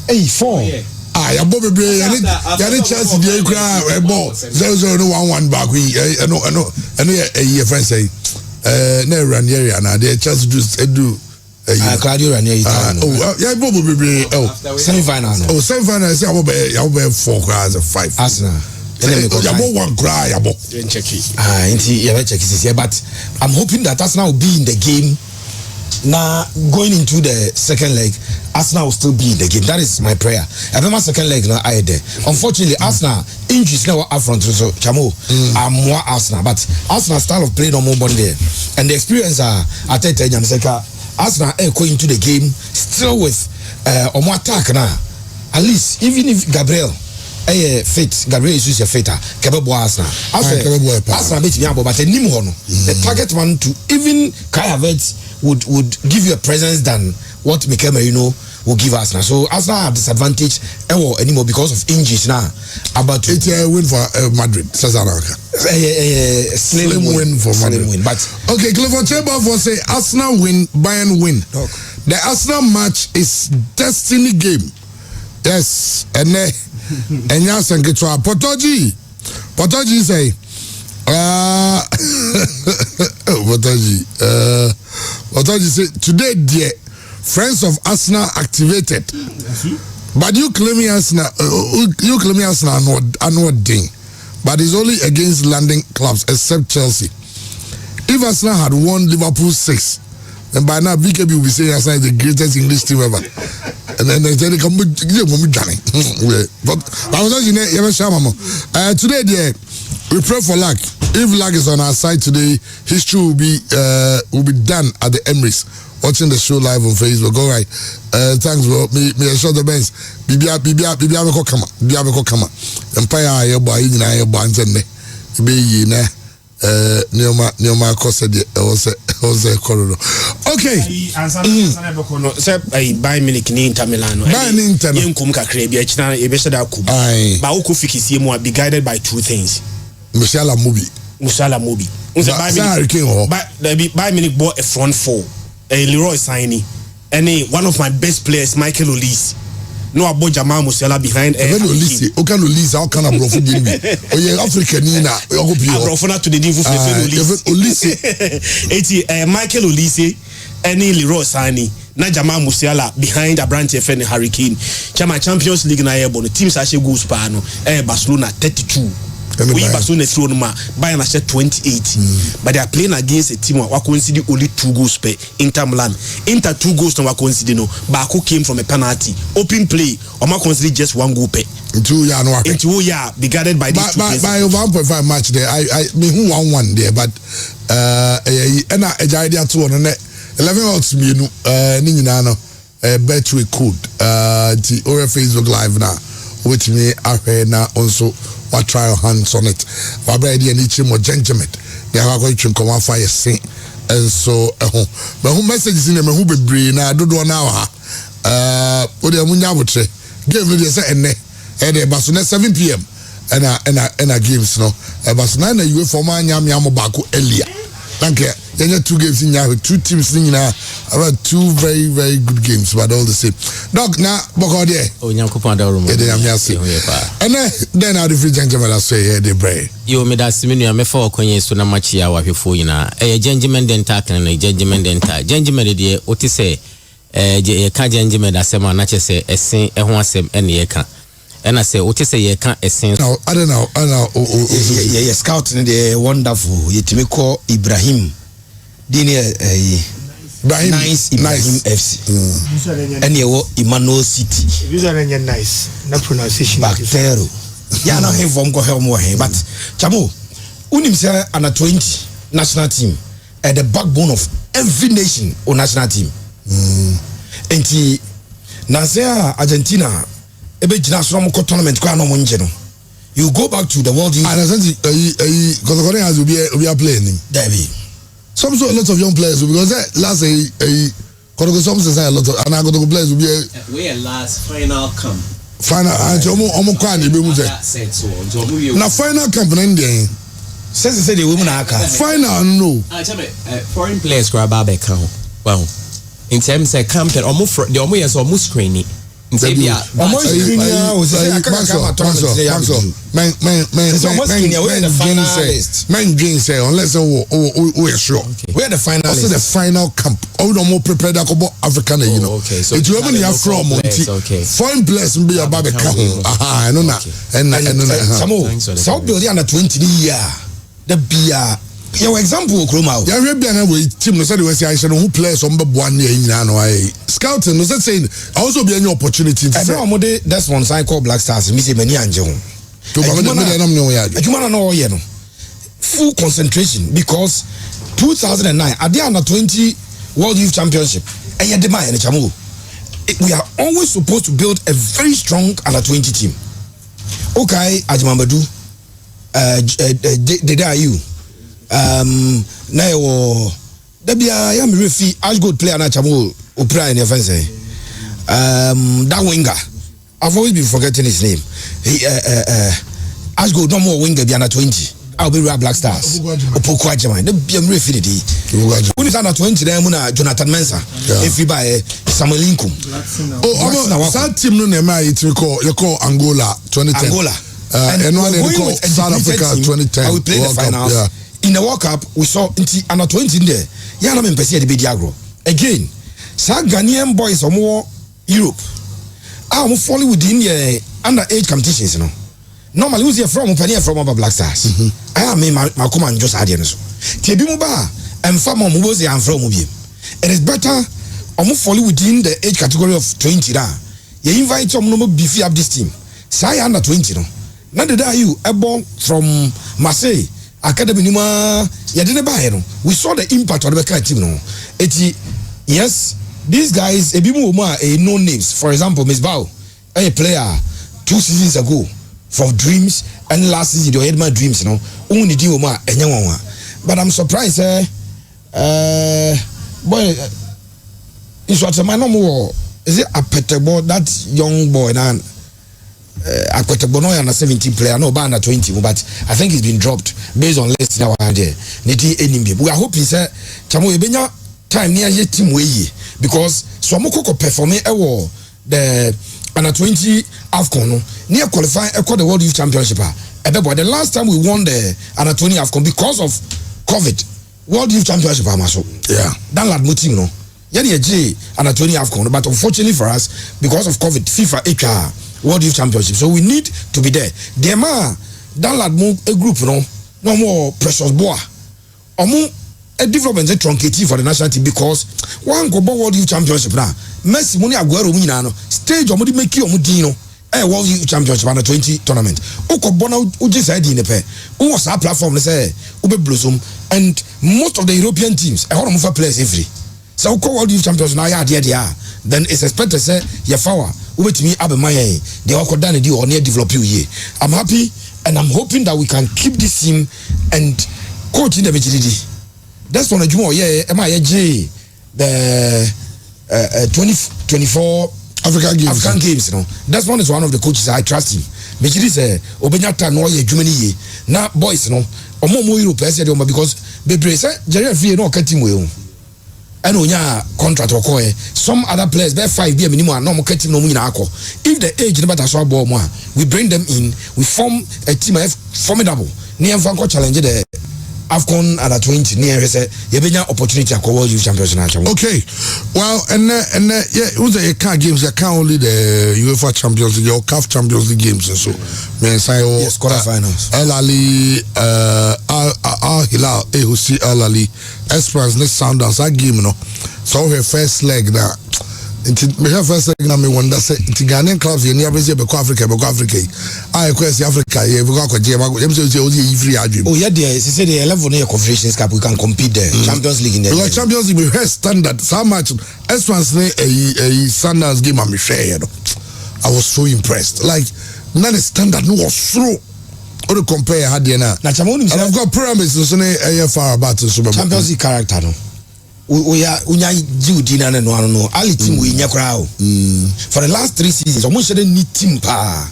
Hey, 4. Ya Bobby Bray, ya ni chance dey cry e ball 0-0 no 1-1 back we no your friend say na Ranieri na dey chance do Claudio Ranieri ya Bobby Bray semi-final no semi-final say ya be 4 crowds 5 Arsenal ya bo 1 cry ya bo check it inti ya check it here, but I'm hoping that Arsenal will be in the game. Now going into the second leg, Arsenal will still be in the game. That is my prayer. I remember second leg now I there. Unfortunately, Arsenal injuries now up front. So Chamo, I'm more Arsenal, but Arsenal style of play no more there, and the experience I tell you, Arsenal going into the game still with more attack now. At least even if Gabriel Gabriel is a fitter. Kebebo Arsenal. Arsenal beat me up, but the target one to even Kai Havertz would give you a presence than what Mikel Merino will give Arsenal. So Arsenal have disadvantage anymore because of injuries now. About it's a win for Madrid. Slim win for Madrid. Win. But okay, Clifford Chamber for say Arsenal win, Bayern win. Okay. The Arsenal match is destiny game. Yes, and yes, and get Potoji say Potoji say today dear friends of Arsenal activated. But you claiming Arsenal annual ding. But it's only against London clubs except Chelsea. If Arsenal had won Liverpool 6, then by now BKB will be saying Arsenal is the greatest English team ever. And then they say they come with Johnny. But I was today dear, we pray for luck. If luck is on our side today, history will be done at the Emirates. Watching the show live on Facebook. All right. Thanks, bro. Me assure the Benz. Bibia kama. Empire ayo boy ina ayo banzenne. Be yi na neoma kose de ose kororo. Okay. Ansana be kono. Se Bayern Munich ni Inter Milan no. Bayern Inter. Yenkum kakra bi akina e be sheda ku. Ba wo ko fikisie mu be guided by two things. Musiala Mobi. Unse Bayern Munich bought a front four. Leroy Saini, and one of my best players, Michael Olise. No abo Jamal Musiala behind. Olise, Olise, how can I bro for me? Oh yeah, African Nina. Brofona to the divu Olise. Michael Olise, any Leroy Saini. Na Jamal Musiala behind a branch of Hurricane. Chama Champions League na yebo. Teams actually goes pano. Barcelona 32. We Barcelona throw ma Bayern at 28. But they are playing against a team who consider only 2 goals per Inter Milan. Inter 2 goals no consider no. Baku came from a penalty. Open play. Oma consider just 1 goal per. 2 year no. 2 year be guarded by these two players. By 1.5 match there. I mean who 1-1 there, but and I idea 2 on 11 outs me no ni nyina no bet we could the over Facebook live now which me ahwe na also what try your hands on it. Wabra idea ni chimo gentleman. Ya kwa kwa come fire sing and so but who messages in me who be brain na dodo na wa odi amunya botre game no dey say enne e Barcelona 7 p.m. and games no Barcelona na you for man nyam bako earlier. Thank you. Then 2 games in 2 teams in about 2 very very good games but all the same. Doc na boko there. Oh nyankopon da room. And then how the free gentleman say the brain. You me that siminu me for konye so na match ya wahwefo yina. Gentleman dental kan na gentleman dental. Gentleman de oti say je ka gentleman da sema na che say esen ho asem ene ye ka. And I say, what is a can't essence? No, I don't know. Yeah, scouting the wonderful. You call Ibrahim. Nice FC. And you Emmanuel City. These are nice. No pronunciation. Bactero. Yeah, no have one go help more. But Chamo, unim say under 20 national team at the backbone of every nation or national team. And Nazia Argentina. You go back to the World Youth. And I think because we are playing him. Some a lot of young players because last some say a lot of and I got to players will be we last final camp. Final and now final camp in India. Says the women are final no. Foreign players grab back well in terms of camp and almost the almost screening. Maybe say unless we're sure we're the final. Also the final camp. Oh, no more prepared African, you know. Okay, so it's even here from foreign players be a baby camp. I know that. And some building under 20 year. The beer. Your example, Kroma. Yeah, we be an team. No, say we say I should who players on 1 year in scouting. No, saying also be any opportunity. That's one sign called Black Stars. Me say many angel. Full concentration because 2009 at the under 20 World Youth Championship. We are always supposed to build a very strong under 20 team. Okay, Ajmambadu. Did you? Debia yam refi Ashgold player na chamo opera in offense. That winger. I've always been forgetting his name. He Ashgold no more winger be under 20. I'll be Real Black Stars. Opoko Ajama. The yam refi di. When is under 20 then muna Jonathan Mensah. If you buy Samuel Lincoln. That team no name you call Angola 2010. Angola. And one they call South Africa 2010. We played the finals. In the World Cup, we saw under 20 in there. Yana Mempesi the Bediagro. Again, some Ghanaian boys are more Europe. I'm falling within the underage competitions, you know. Normally, we see from our Black Stars. I am my command just Adianos. Tibimuba and Fama Mubozi and from Mubim. It is better, I'm falling within the age category of 20. You invite some number beefy up this team. Say under 20, no. Now that you born from Marseille Academy Nima, you didn't buy it. We saw the impact of the team. No, yes, these guys a bit more no names. For example, Miss Bao, a player 2 seasons ago for Dreams, and last season you had my Dreams. You know, only do ma but I'm surprised. Boy, it's what my normal. Is it a pet boy that young boy now? I got a Bonoy and a 17 player, no ban at 20, but I think it's been dropped based on less now. We are hoping, sir, Chamo Benya time near your team way because Swamoko performing a war the under 20 AFCON near qualifying the World Youth Championship. But the last time we won the under 20 AFCON because of COVID, World Youth Championship, yeah, that lad muting no. Yeah, J under 20 AFCON, but unfortunately for us, because of COVID, FIFA HR. World Youth Championship. So we need to be there. Dema that lad move a group, no more precious boy. A development is truncated for the national team because one go World Youth Championship now. Messi money Aguero win stage or make you Mudino. World Youth Championship under 20 tournament. Oko Bona Uji said in the pair. Who was our platform? They say Ube Blossom and most of the European teams. I want to move players every. So World Youth Championship now yeah. Then it's expected to say Yafawa. Wait me Abemaye, they all done it or near develop you here. I'm happy and I'm hoping that we can keep this team and coach in the vigility. That's one of the MIAJ the 2024 African Games, you know. That's one of the coaches I trust him. Vigility say Obenyata no ye Germany now boys, you know, or more Europe because Bebre say Jerry Free no cut him well. And we contract or some other players, be 5 years minimum, no more no if the age never so ball more, we bring them in, we form a team formidable. Near Franco challenge the AFCON under 20 near you opportunity to World Youth Championship. Okay, well, and yeah, it was a car games, I can't only the UEFA Champions League or CAF Champions League games and so. Yes, quarterfinals. El Ali, Al Hilal, UCL Ali, Esperance next Sundowns that game, you know. So her first leg now. Me first leg now me wonder say the Ghanaian clubs here near Beko Africa. I request Africa here we go free. Oh yeah, there. She said the 11 year Confederations Cup we can compete there. Champions League in there. Because Champions League we have standard. So much Esperance a Sundowns game I'm share. You know. I was so impressed. Like not the standard no was through. Or to compare had there now. And I've got pyramids to say far about Champions League character no. We are Judy and no Ali team we crowd. For the last 3 seasons, almost didn't need team pa.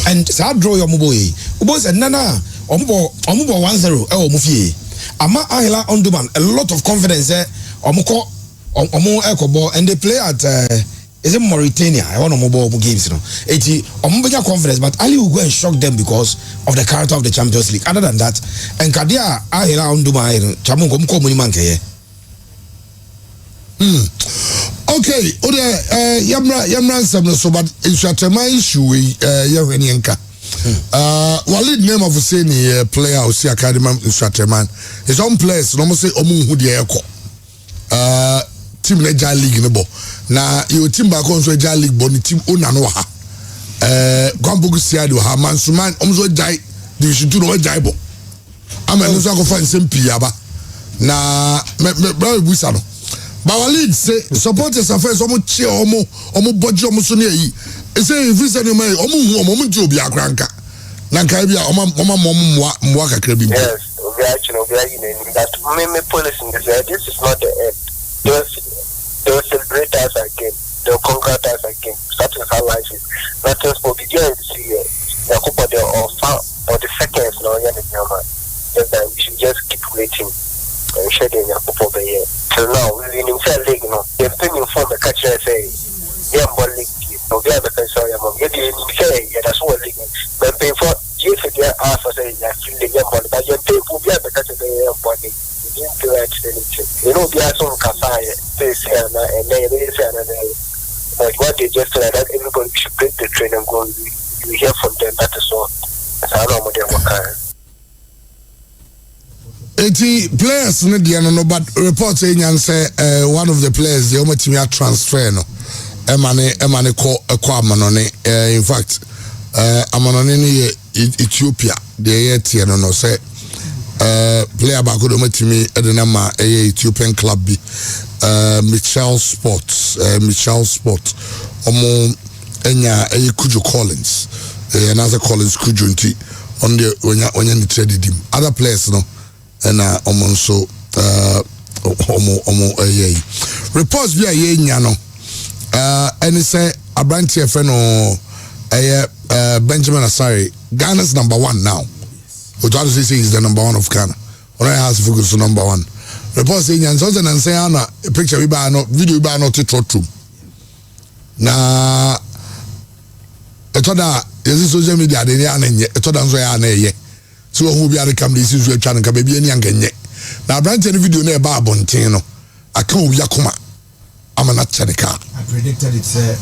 And so I draw your boy. Ubo said Nana Omubo 1-0 Mufie. Ama Ahila on demand, a lot of confidence there. Omuko Omo Ecobo and they play at is it Mauritania? I want to mobile games, you know. It's Omubeja confidence, but Ali will go and shock them because of the character of the Champions League. Other than that, and Kadia Ahila on demand, Chamungo Mukomunimanke. Okay, Yamran Sam so but it's a my issue Yawenianka. Walid name of a player or see academy man. His own place, no say Omu Hudiako. Team Leja League in the ball. Now you team back on so League Bonnie team Unanoha. Gwambugu Siado Mansuman Omzo Jai Division 2 no Jaibo. I'm a Nusa find some Piaba. Na me Busano. But our lead say supporters are first almost cheer almost budget almost near ye. Say if we send you almost job ya cranka. Nankabia mama mwaka krebi. Yes, we are that many police in this is not the end. They will celebrate us again. They will conquer us again. That is how life is. Nothing for the year the or the seconds no just that we should just keep waiting and shedding your couple of years. Till now, we in the league, the opinion for the catcher say, yeah, ball league, no, we have a concern, that's what league. But pay for if they ask for say, I feel the young ball, but you pay for the other catcher, the young body. You didn't do anything. We are some Kasai, they say, and they say, but what they just said that everybody should break the train and go. We hear from them, that is all. I don't know what they work. 80 players no dia no but report say nyan say one of the players the omatimi a transfer no emane ko amano ne in fact amano ne Ethiopia the year no say player back do omatimi e de na ma Ethiopian club bi Michel Sports omo enya Kujo Collins another Collins Kujo nti on the onya ni trade him other players no and omonso reports via ye nyano and say abrantie friend Benjamin Asare, Ghana's number 1 now. What I say is the number 1 of Ghana. When I has focus on number 1. Reports saying and say a picture we buy not video we buy not to true. Na etoda yesi social media de ya na nye etoda nso ya na ye. So who be come this is we try nka baby ani anka nye. Na branch any video na e ba abonten no. Aka obi akoma. Ama na chedeka. I predicted it say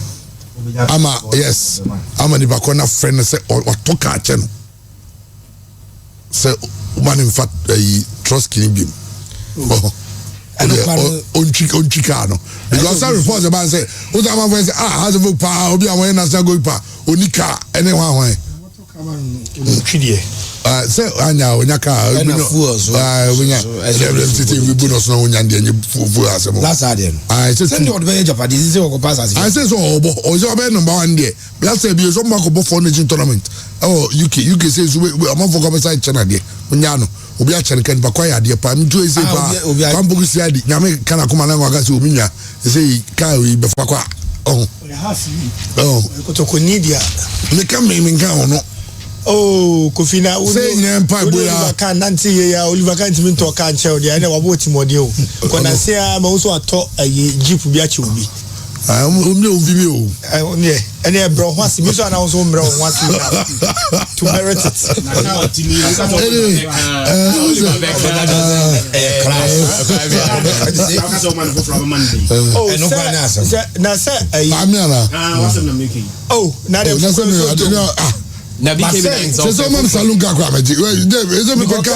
ama yes. Ama ni bakona friend say otoka ache no. Say man in fact trust kinibim. Onchika no. Because some reports about say Uzama say has a book pa obi awon national goal pa onika anyone wan. Say anya onyaka we bonus no nya de fufu asemo last ade no say send the be Japan say we go pass as I say so obo ozo be number 1 there we say be so mako bo for nation tournament UK say so we am for come side channel there nya no obi a chere kan ba kwa ya de pa mtu say pa kwambugu si adi nyame kana kuma na ngaka say obi nya say ka we be fa kwa kotoko nidia me kam me nka no. Oh, Kofina, say Oliver can Nancy, Oliver can't even talk and show the other about Timodio. When I say I'm also a talk a jeep Biachubi. I'm no video. And I brought once, you and I was home once to merit it. Oh, now na bi ke bi so mama salunga kwa maji ezo me koka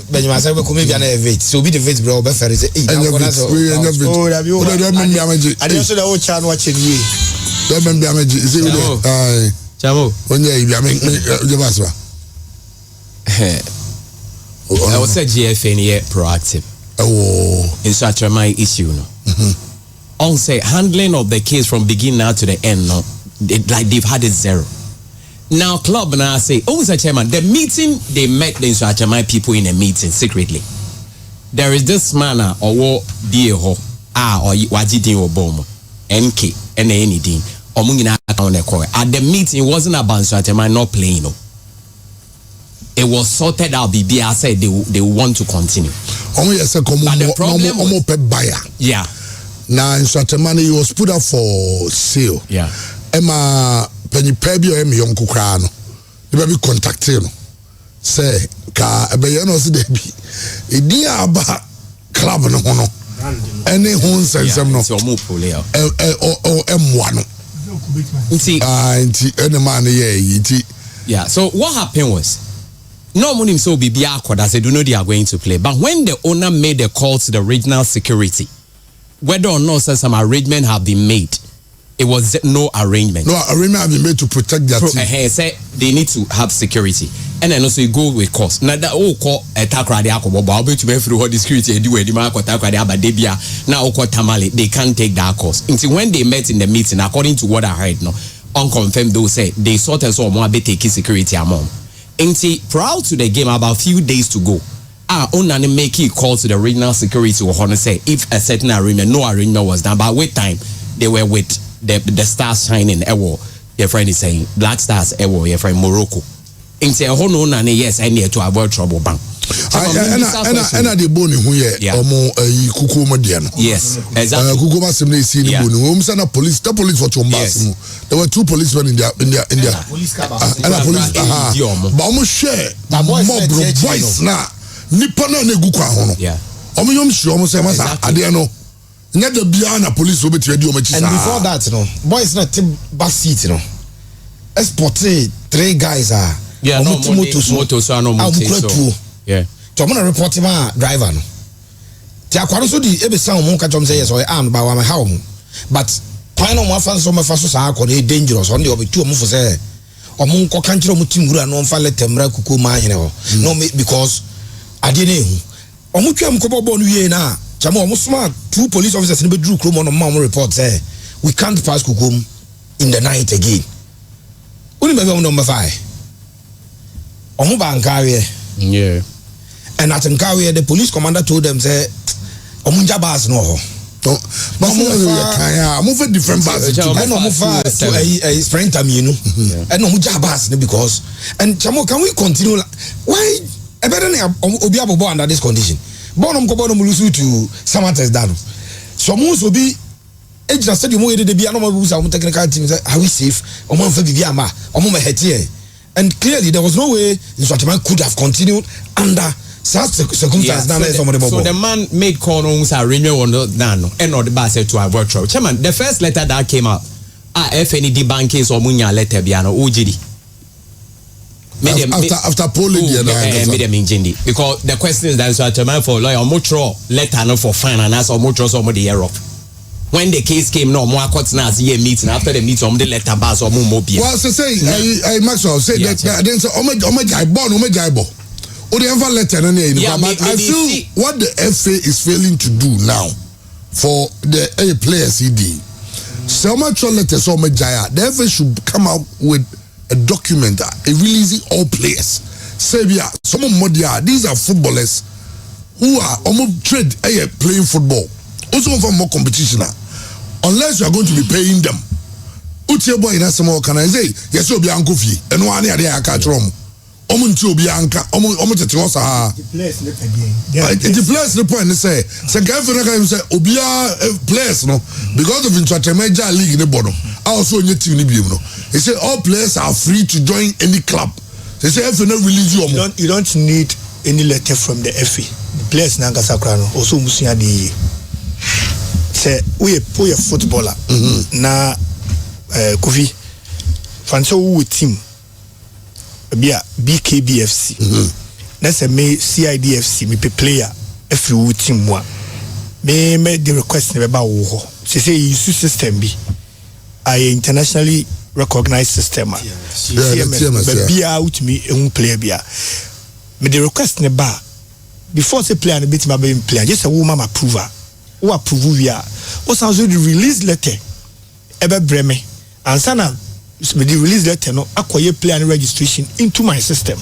Benjamin say we come bia na event so be the event bro be ferry say eh na kona so oh da bi o da me amaji ade so da o cha no ache ni da me amaji say we ai chamo onye bia me je baswa I was say GFN here proactive in such a my issue no on say handling of the case from beginning now to the end no they've had it zero. Now club now say, Mr. Chairman, the meeting they met the Insuachamai people in a meeting secretly. There is this manner or Dieho or Wajidi or Bom NK and anything or Mungina on the court. At the meeting it wasn't about Insuachamai not playing. No. It was sorted out. BBI said they want to continue. But the problem was, yeah. Now Insuachamai was put up for sale. Yeah. Emma penny pebi o emi yonko kra no e be contact no say ka e be ye no se dey bi e di aba club no ho no any ho nsensem no so mo pole ya emwa no nti any man ye nti yeah. So what happened was no money so bibia akoda say do know they are going to play, but when the owner made a call to the regional security whether or not some arrangement have been made, it was no arrangement. No arrangement have been made to protect their team. Say they need to have security, and then also you go with cost. Now that call attack radi akobo, but I'll be to be through what the security do. The man attack radi abadebia now tamale. They can't take that cost. Until when they met in the meeting, according to what I heard, no unconfirmed, those say they sorted so more be taking security among. Until prior to the game, about a few days to go, Onani make a call to the regional security or honor say if a certain arrangement, no arrangement was done, but with time they were with the stars shining ewo. Your friend is saying Black Stars ewo. Your friend Morocco. In say hono nani yes I need to avoid trouble bang. Ena de boni hu ye omo kuku mo dia no. Yes, exactly. Kuku ma sem na esi ni boni. Wo msa na police, the police for Chombas mu. There were 2 policemen in their police car. Police ba omo share mob boys na nipa na egu kwa ho no. Yeah. Omo yom shi omo say masa ade no. Nya da bia na police obeti di omo chi sa. And before that boys na back seat export 3 guys are. Yeah, no moto so no moto. Yeah. So I'm gonna report my driver no. Ti akwaro so di ebe san mo ka chom say yes or armed by my how. But plan on one fan so my faso sa akọ dangerous on the obi two mo for say omo nko kan kire omo timura no mfa letemra kuku ma hene ho. No because ade na ehu. Omo twam ko bobo no wie na chama omo smart 2 police officers ne be dru kro mo no ma report say we can't pass kukum in the night again. Uni me be number 5. Omo ba nkawe. Yeah. And at Nkawe, the police commander told them, say, Omunja bas no. But move a different bus. I know move to a springtime, you know. And Omunja bas because. And Chamo, can we continue? Why? I better Obiabo born under this condition. Bonum Kobonum Lusu to Samates Dano. So most will be. Age said you moved the piano technical team. Are we safe? Omo for Bibiama, Omo Hetie. And clearly, there was no way Nswateman could have continued under such circumstances. So the man made corners are renewed on the nano and not the bus to our virtual. Chairman, the first letter that came out, FND bankers or Munya letter Biano, UGD. After polling, because the question is that Nswateman for lawyer or mutual letter no for finance or mutual somebody here up. When the case came, no more courts now see a meeting after the meeting, the letter bars or more. Well, so say, I Maxwell said that then say, oh my guy, or the ever letter, but I feel what the FA is failing to do now for the players CD. So much letter, so much jaya. The FA should come out with a document, releasing all players. Say, yeah, some more these are footballers who are almost trade playing football. Also for more competition. Unless you are going to be paying them. Utie boy na some can I say yes obi anko fie eno ane ade aka trom omo nti obi anka omo tete wo sa the place the point say gafe na kan say obi players no because of intermedia league ne bono also onye team ne biem no he say all players are free to join any club. They say FA no release you you don't need any letter from the FA. The players na ngasa kra no also musia de say we a footballer na Kofi fanso wo team bia BKBFC na say me CIDFC me player every wo team wa me the request ne ba wo ho say use system bi a internationally recognized system but bia out me un player bia me the request ne ba before say player ne bit ma be player just a woman approval who approve we are also the release letter ebe breme ansana with the release letter no akoye player and registration into my system.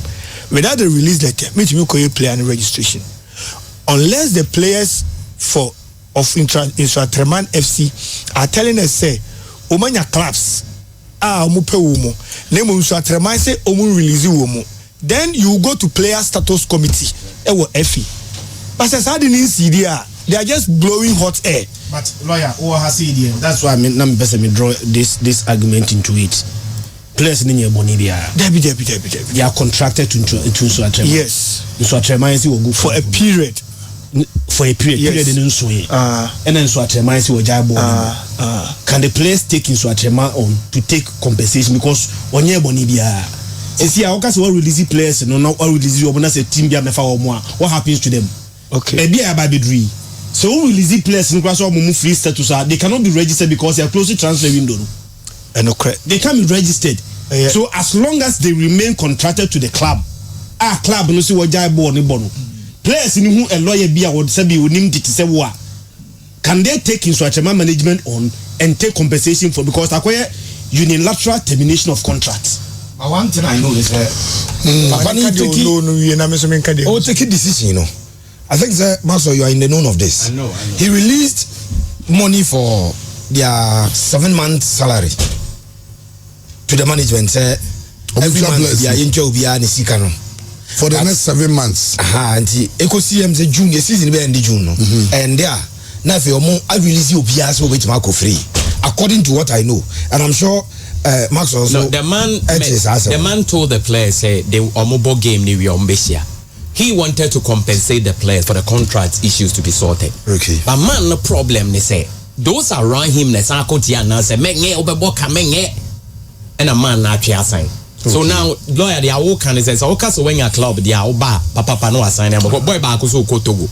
Without the release letter me to me akoye player and registration unless the players of Insuatreman FC are telling us say omanya clubs omo pe wo mo na mo Insuatreman say omo release wo mo then you go to player status committee ewo FA but as I didn't see there they are just blowing hot air. But lawyer, that's why me draw this argument into it. Players in Bonibia. Debbie. They are contracted to Insuatreman. Yes. Insuatreman will go for a period. For a period. Yes. Period in Unsui. And then Insuatreman will jabo. Can the players take Insuatreman on to take compensation because on year Bonibia? See, I can't release players. No, not all release you. When I say team be what happens to them? Okay. So release players in class or free status they cannot be registered because they are close to transfer window. They can't be registered. So as long as they remain contracted to the club, club no see what jabo ni bono. Players in who a lawyer be would say be nim say what can they take Insuatreman management on and take compensation for because acquire unilateral termination of contracts. One thing I know is that take a decision, you know. I think that Master, you are in the known of this. I know. He released money for their 7-month salary to the management. Every month they are in job for the next 7 months. And Eco CM the June season be end June. And there now if you I release you so wait Marco free. According to what I know. And I'm sure Max also no, the man told the players say the mobile game ni we he wanted to compensate the players for the contract issues to be sorted. Okay. But man, no problem, they say. Those around him, they say, and a man actually assign. So now, lawyer, they are all kind of says, okay, so when your club, they are all papa no assign, but boy, back so Kotogo.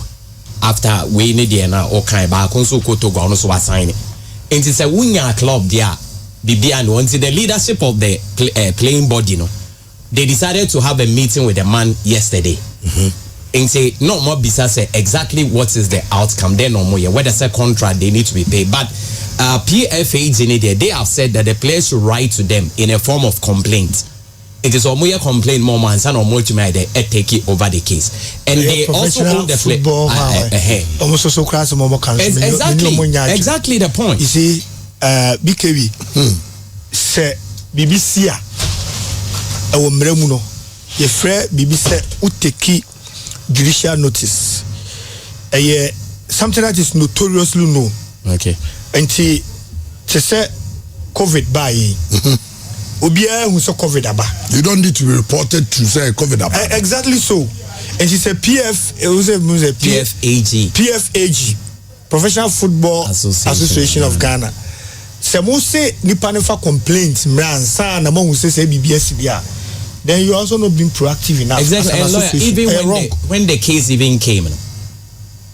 After we need the now, okay, back so Kotogo, also assign it. And it's a winner club, they are the leadership of the playing body, no. They decided to have a meeting with the man yesterday. And say no more bisa say exactly what is the outcome. Then no more whether say contract they need to be paid. But PFA they have said that the players should write to them in a form of complaint. It is almost a complaint more and some more to they take it over the case. And they also hold the football. Exactly the point. You see, BKB say BBC mremuno ye frɛ bibi sɛ uteki judicial notice something that is notoriously known. Okay. Enti te sɛ COVID by obiara hu sɛ COVID aba. You don't need to be reported to say COVID aba. Exactly so. And she said PFAG Professional Football Association of Ghana. Sɛ mo se nipa ne fa complaint mran sa na mo hu sɛ BBS bia. Then you also not being proactive enough. Exactly. And lawyer, even when the case even came,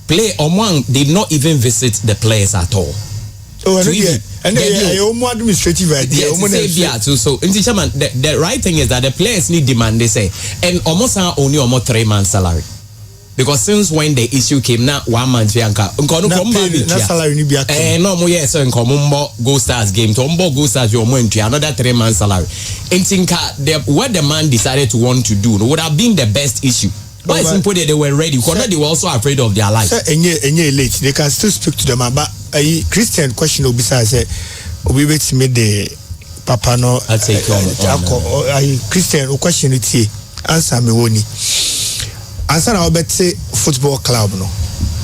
did not even visit the players at all. Oh, and administrative idea. So, the right thing is that the players need demand, they say, and almost only 3 months salary. Because since when the issue came, now 1 month fianca, no more yes, and Go Stars game to Go Stars your money another 3 months salary. And think what the man decided to want to do would have been the best issue. Why simple they were ready? Because they were also afraid of their life. And late, they can still speak to them. But a Christian question will be said, we wait to meet the Papa no. I take Christian question it here. Answer me one. Answer now bet say football club no.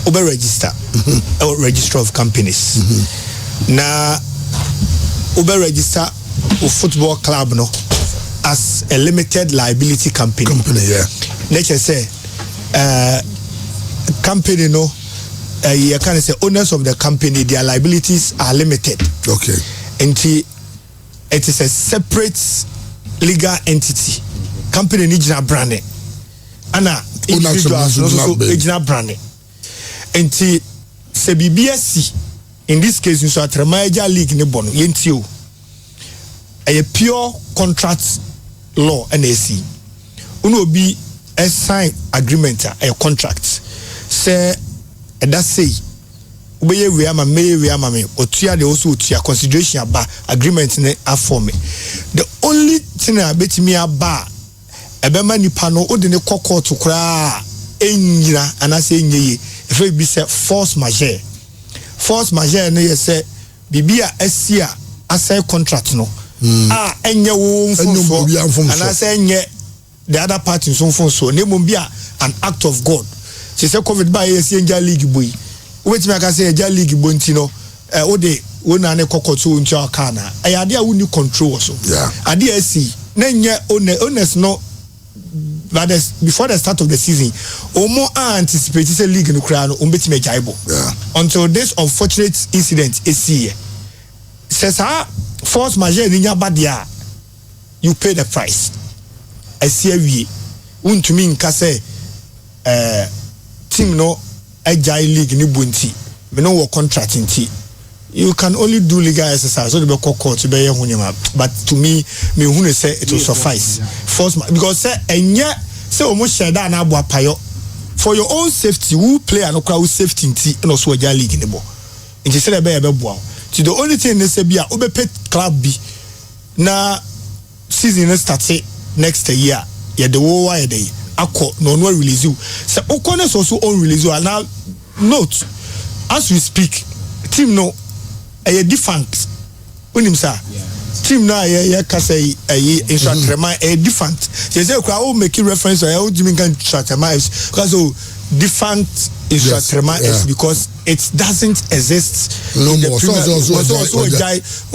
Obe register or register of companies. Na Obe register a football club no as a limited liability company. Yeah. Nature say company no you can say owners of the company their liabilities are limited. Okay. And it is a separate legal entity. Company needs a brand. Ana individuals also original branding. And se BBSC in this case so at major league ne bono yentio a pure contract law NAC uno be a sign agreement a contract say that say obeye we ama me otua de also otua consideration aba agreement ne aform the only thing I bet me aba ebema nipa no odi ne kokko to kra enyira anase enyeye efe bi se force majeure no ye se bibia asia asai contract no enye wo mfo anase enye the other party so mfo ne mo bia an act of God se COVID ba ye se enja league boy wetimi aka se enja league boy ntino ode wona ne kokko to ntia kana ayade a woni control so ade asi na nye honest no. But before the start of the season, Omo anticipated the league in Ukraine until this unfortunate incident is here. Says force majeure in your body, you pay the price. I see we want to mean Kase team no agile league ni bunti. We no work contract in tea. You can only do legal exercise so the court to be but to me who say it will suffice force because say almost share that na payo for your own safety who play and crowd safety and also a league in the ball and say the only thing they say be obe pay club B na season start next year yeah the war why day akọ no release you so Okones also on release you and now note as we speak team no a different unim sir team na ya kasa instructor a different they say I make reference to how Jimmy can instructor because different instructor is because it doesn't exist no more so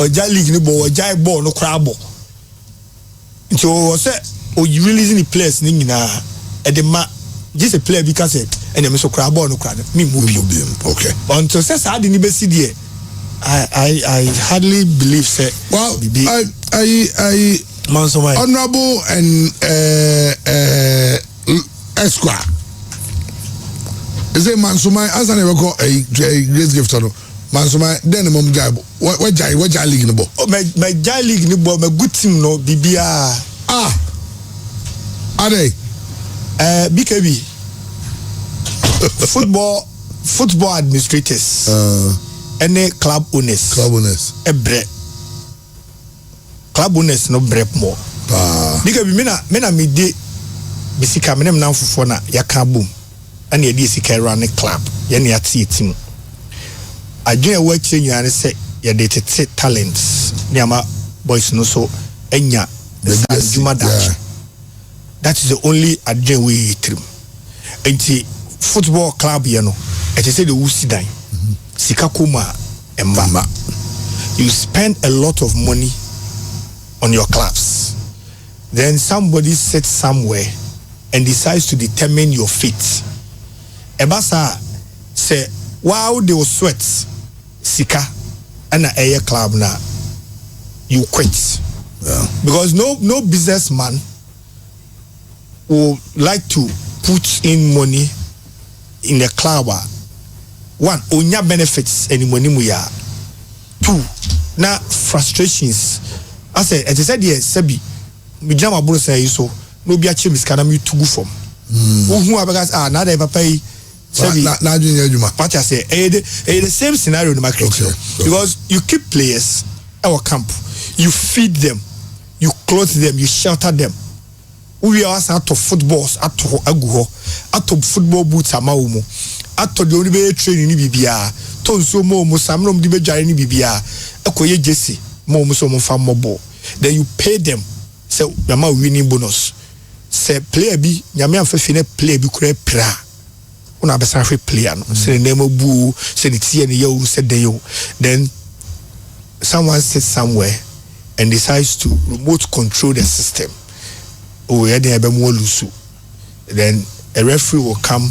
a jai league ni bo jai ball no crab so say you releasing the players ni na e de ma just a player because and them so crab ball no crab me move okay until say sa de ni be see there I hardly believe say well I Mansomai honorable and Esquire is it Mansomai as I never got a great gift on Mansomai then the mom jab what jai league in the ball my jai league in the ball my good team no BBR are they BKB football administrators any club owners ebre club owners no brep more BKB mena me de bisika me nem na fofo na yaka bom ana ye de sika run club ye na yate team adwen wa kyenyan ne se ye de tete talents ne ama boys no so enya juma that is the only adwen we trim enti football club ye no e say the wusidan sika kuma emba you spend a lot of money on your clubs then somebody sits somewhere and decides to determine your fate ebasa say wow they will sweat sika and a club na you quit because no businessman would like to put in money in the club. One, onya benefits any money mu ya. Two, na frustrations. I said yes, Sebi. Mi jama bro say so. No be achieve miskana mi tugu from. Who because now they pay. Sebi. Na junior juma. What I say, the same scenario in my creature. Because you keep players our camp, you feed them, you clothe them, you shelter them. We are out of footballs, out of football boots amaumo. Ato de oni be training ni bibia to nso mo samnom de be dware ni bibia ekoye jesi mo so mo fa mobo then you pay them say yama winning bonus say player bi nyame amfa fi na player bi kura pra una be san hwe player no say na mo bu say the tie ne you say den you then someone sits somewhere and decides to remote control the system yeah dey be mo lusu then a referee will come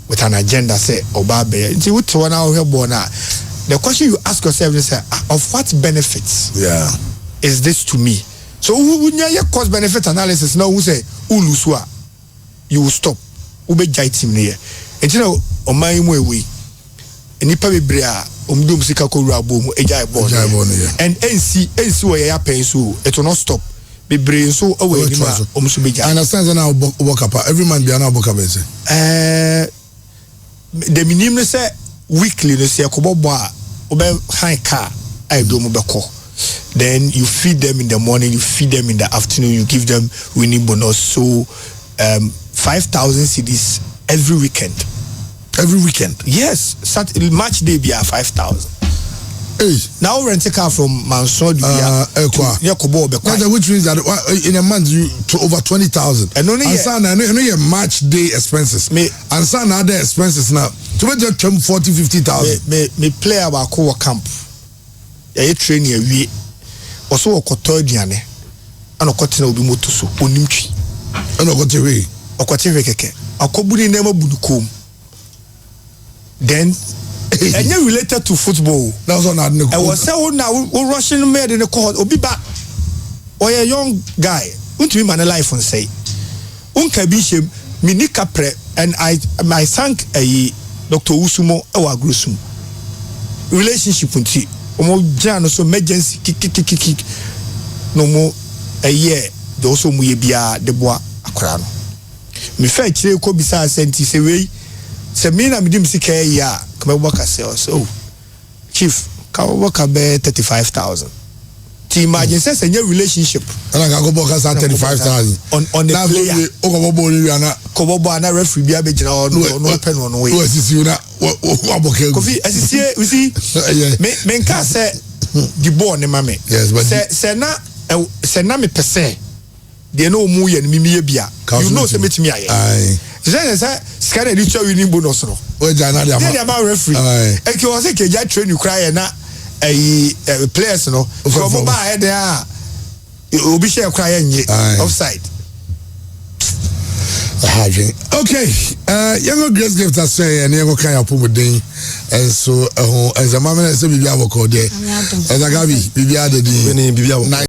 with an agenda say obabe nti what one out here born the question you ask yourself is of what benefits is this to me so when you cost benefit analysis now who say ulusua you will stop ube jai team here and you know on my way nipa bebre a omdom sika ko wura bom ejai born and NC where you pay so it will not stop bebre so away ni ma omso beja I understand now work up every man be na work up say the minimum say weekly no say kobobo a obe high car I do mo beko then you feed them in the morning you feed them in the afternoon you give them winning bonus so 5,000 cedis every weekend yes match day be 5,000 now rent a car from Mansour which means that in a month you to over 20,000 and only your match day expenses and some other expenses now to make just 40,000-50,000 me play about co camp ya training we also okoto aduane ana okotina obi moto so onimtwi ana okotewe keke akobuni na mabudukom then and you related to football. That was not I was saying now Russian made in the court Obiba or a young guy won't be man life and say Unkabishim Minika pre and I thank a Dr. Usumo our Grusum relationship unti omo jano so emergency kick no more a year the also muye bia de boa akra no me fa kire ko bisa senti se we se me na midim sika ya kama waka se so chief ka waka be 35,000 Ti imagine says a relationship. And I go book us 35,000 on the player. Ogobo ni ana. Kobobo ana referee bi abegina no pen on way. Who is you na? Waboke. Kofi, as you see, me nka say the ball ne mame. Yes, but say na me pese. They know mu ye ni mi bia. You know say metimi aye. Aye. Say scan the ritual winning bonus no. We jana dey am referee. E ki o say ke ja train you cry na players no from ba head there obi share cry nye offside. Okay, yango grace gift us say and yango kan apomuden and so as a mama say bibia woko there as agabi bibia de di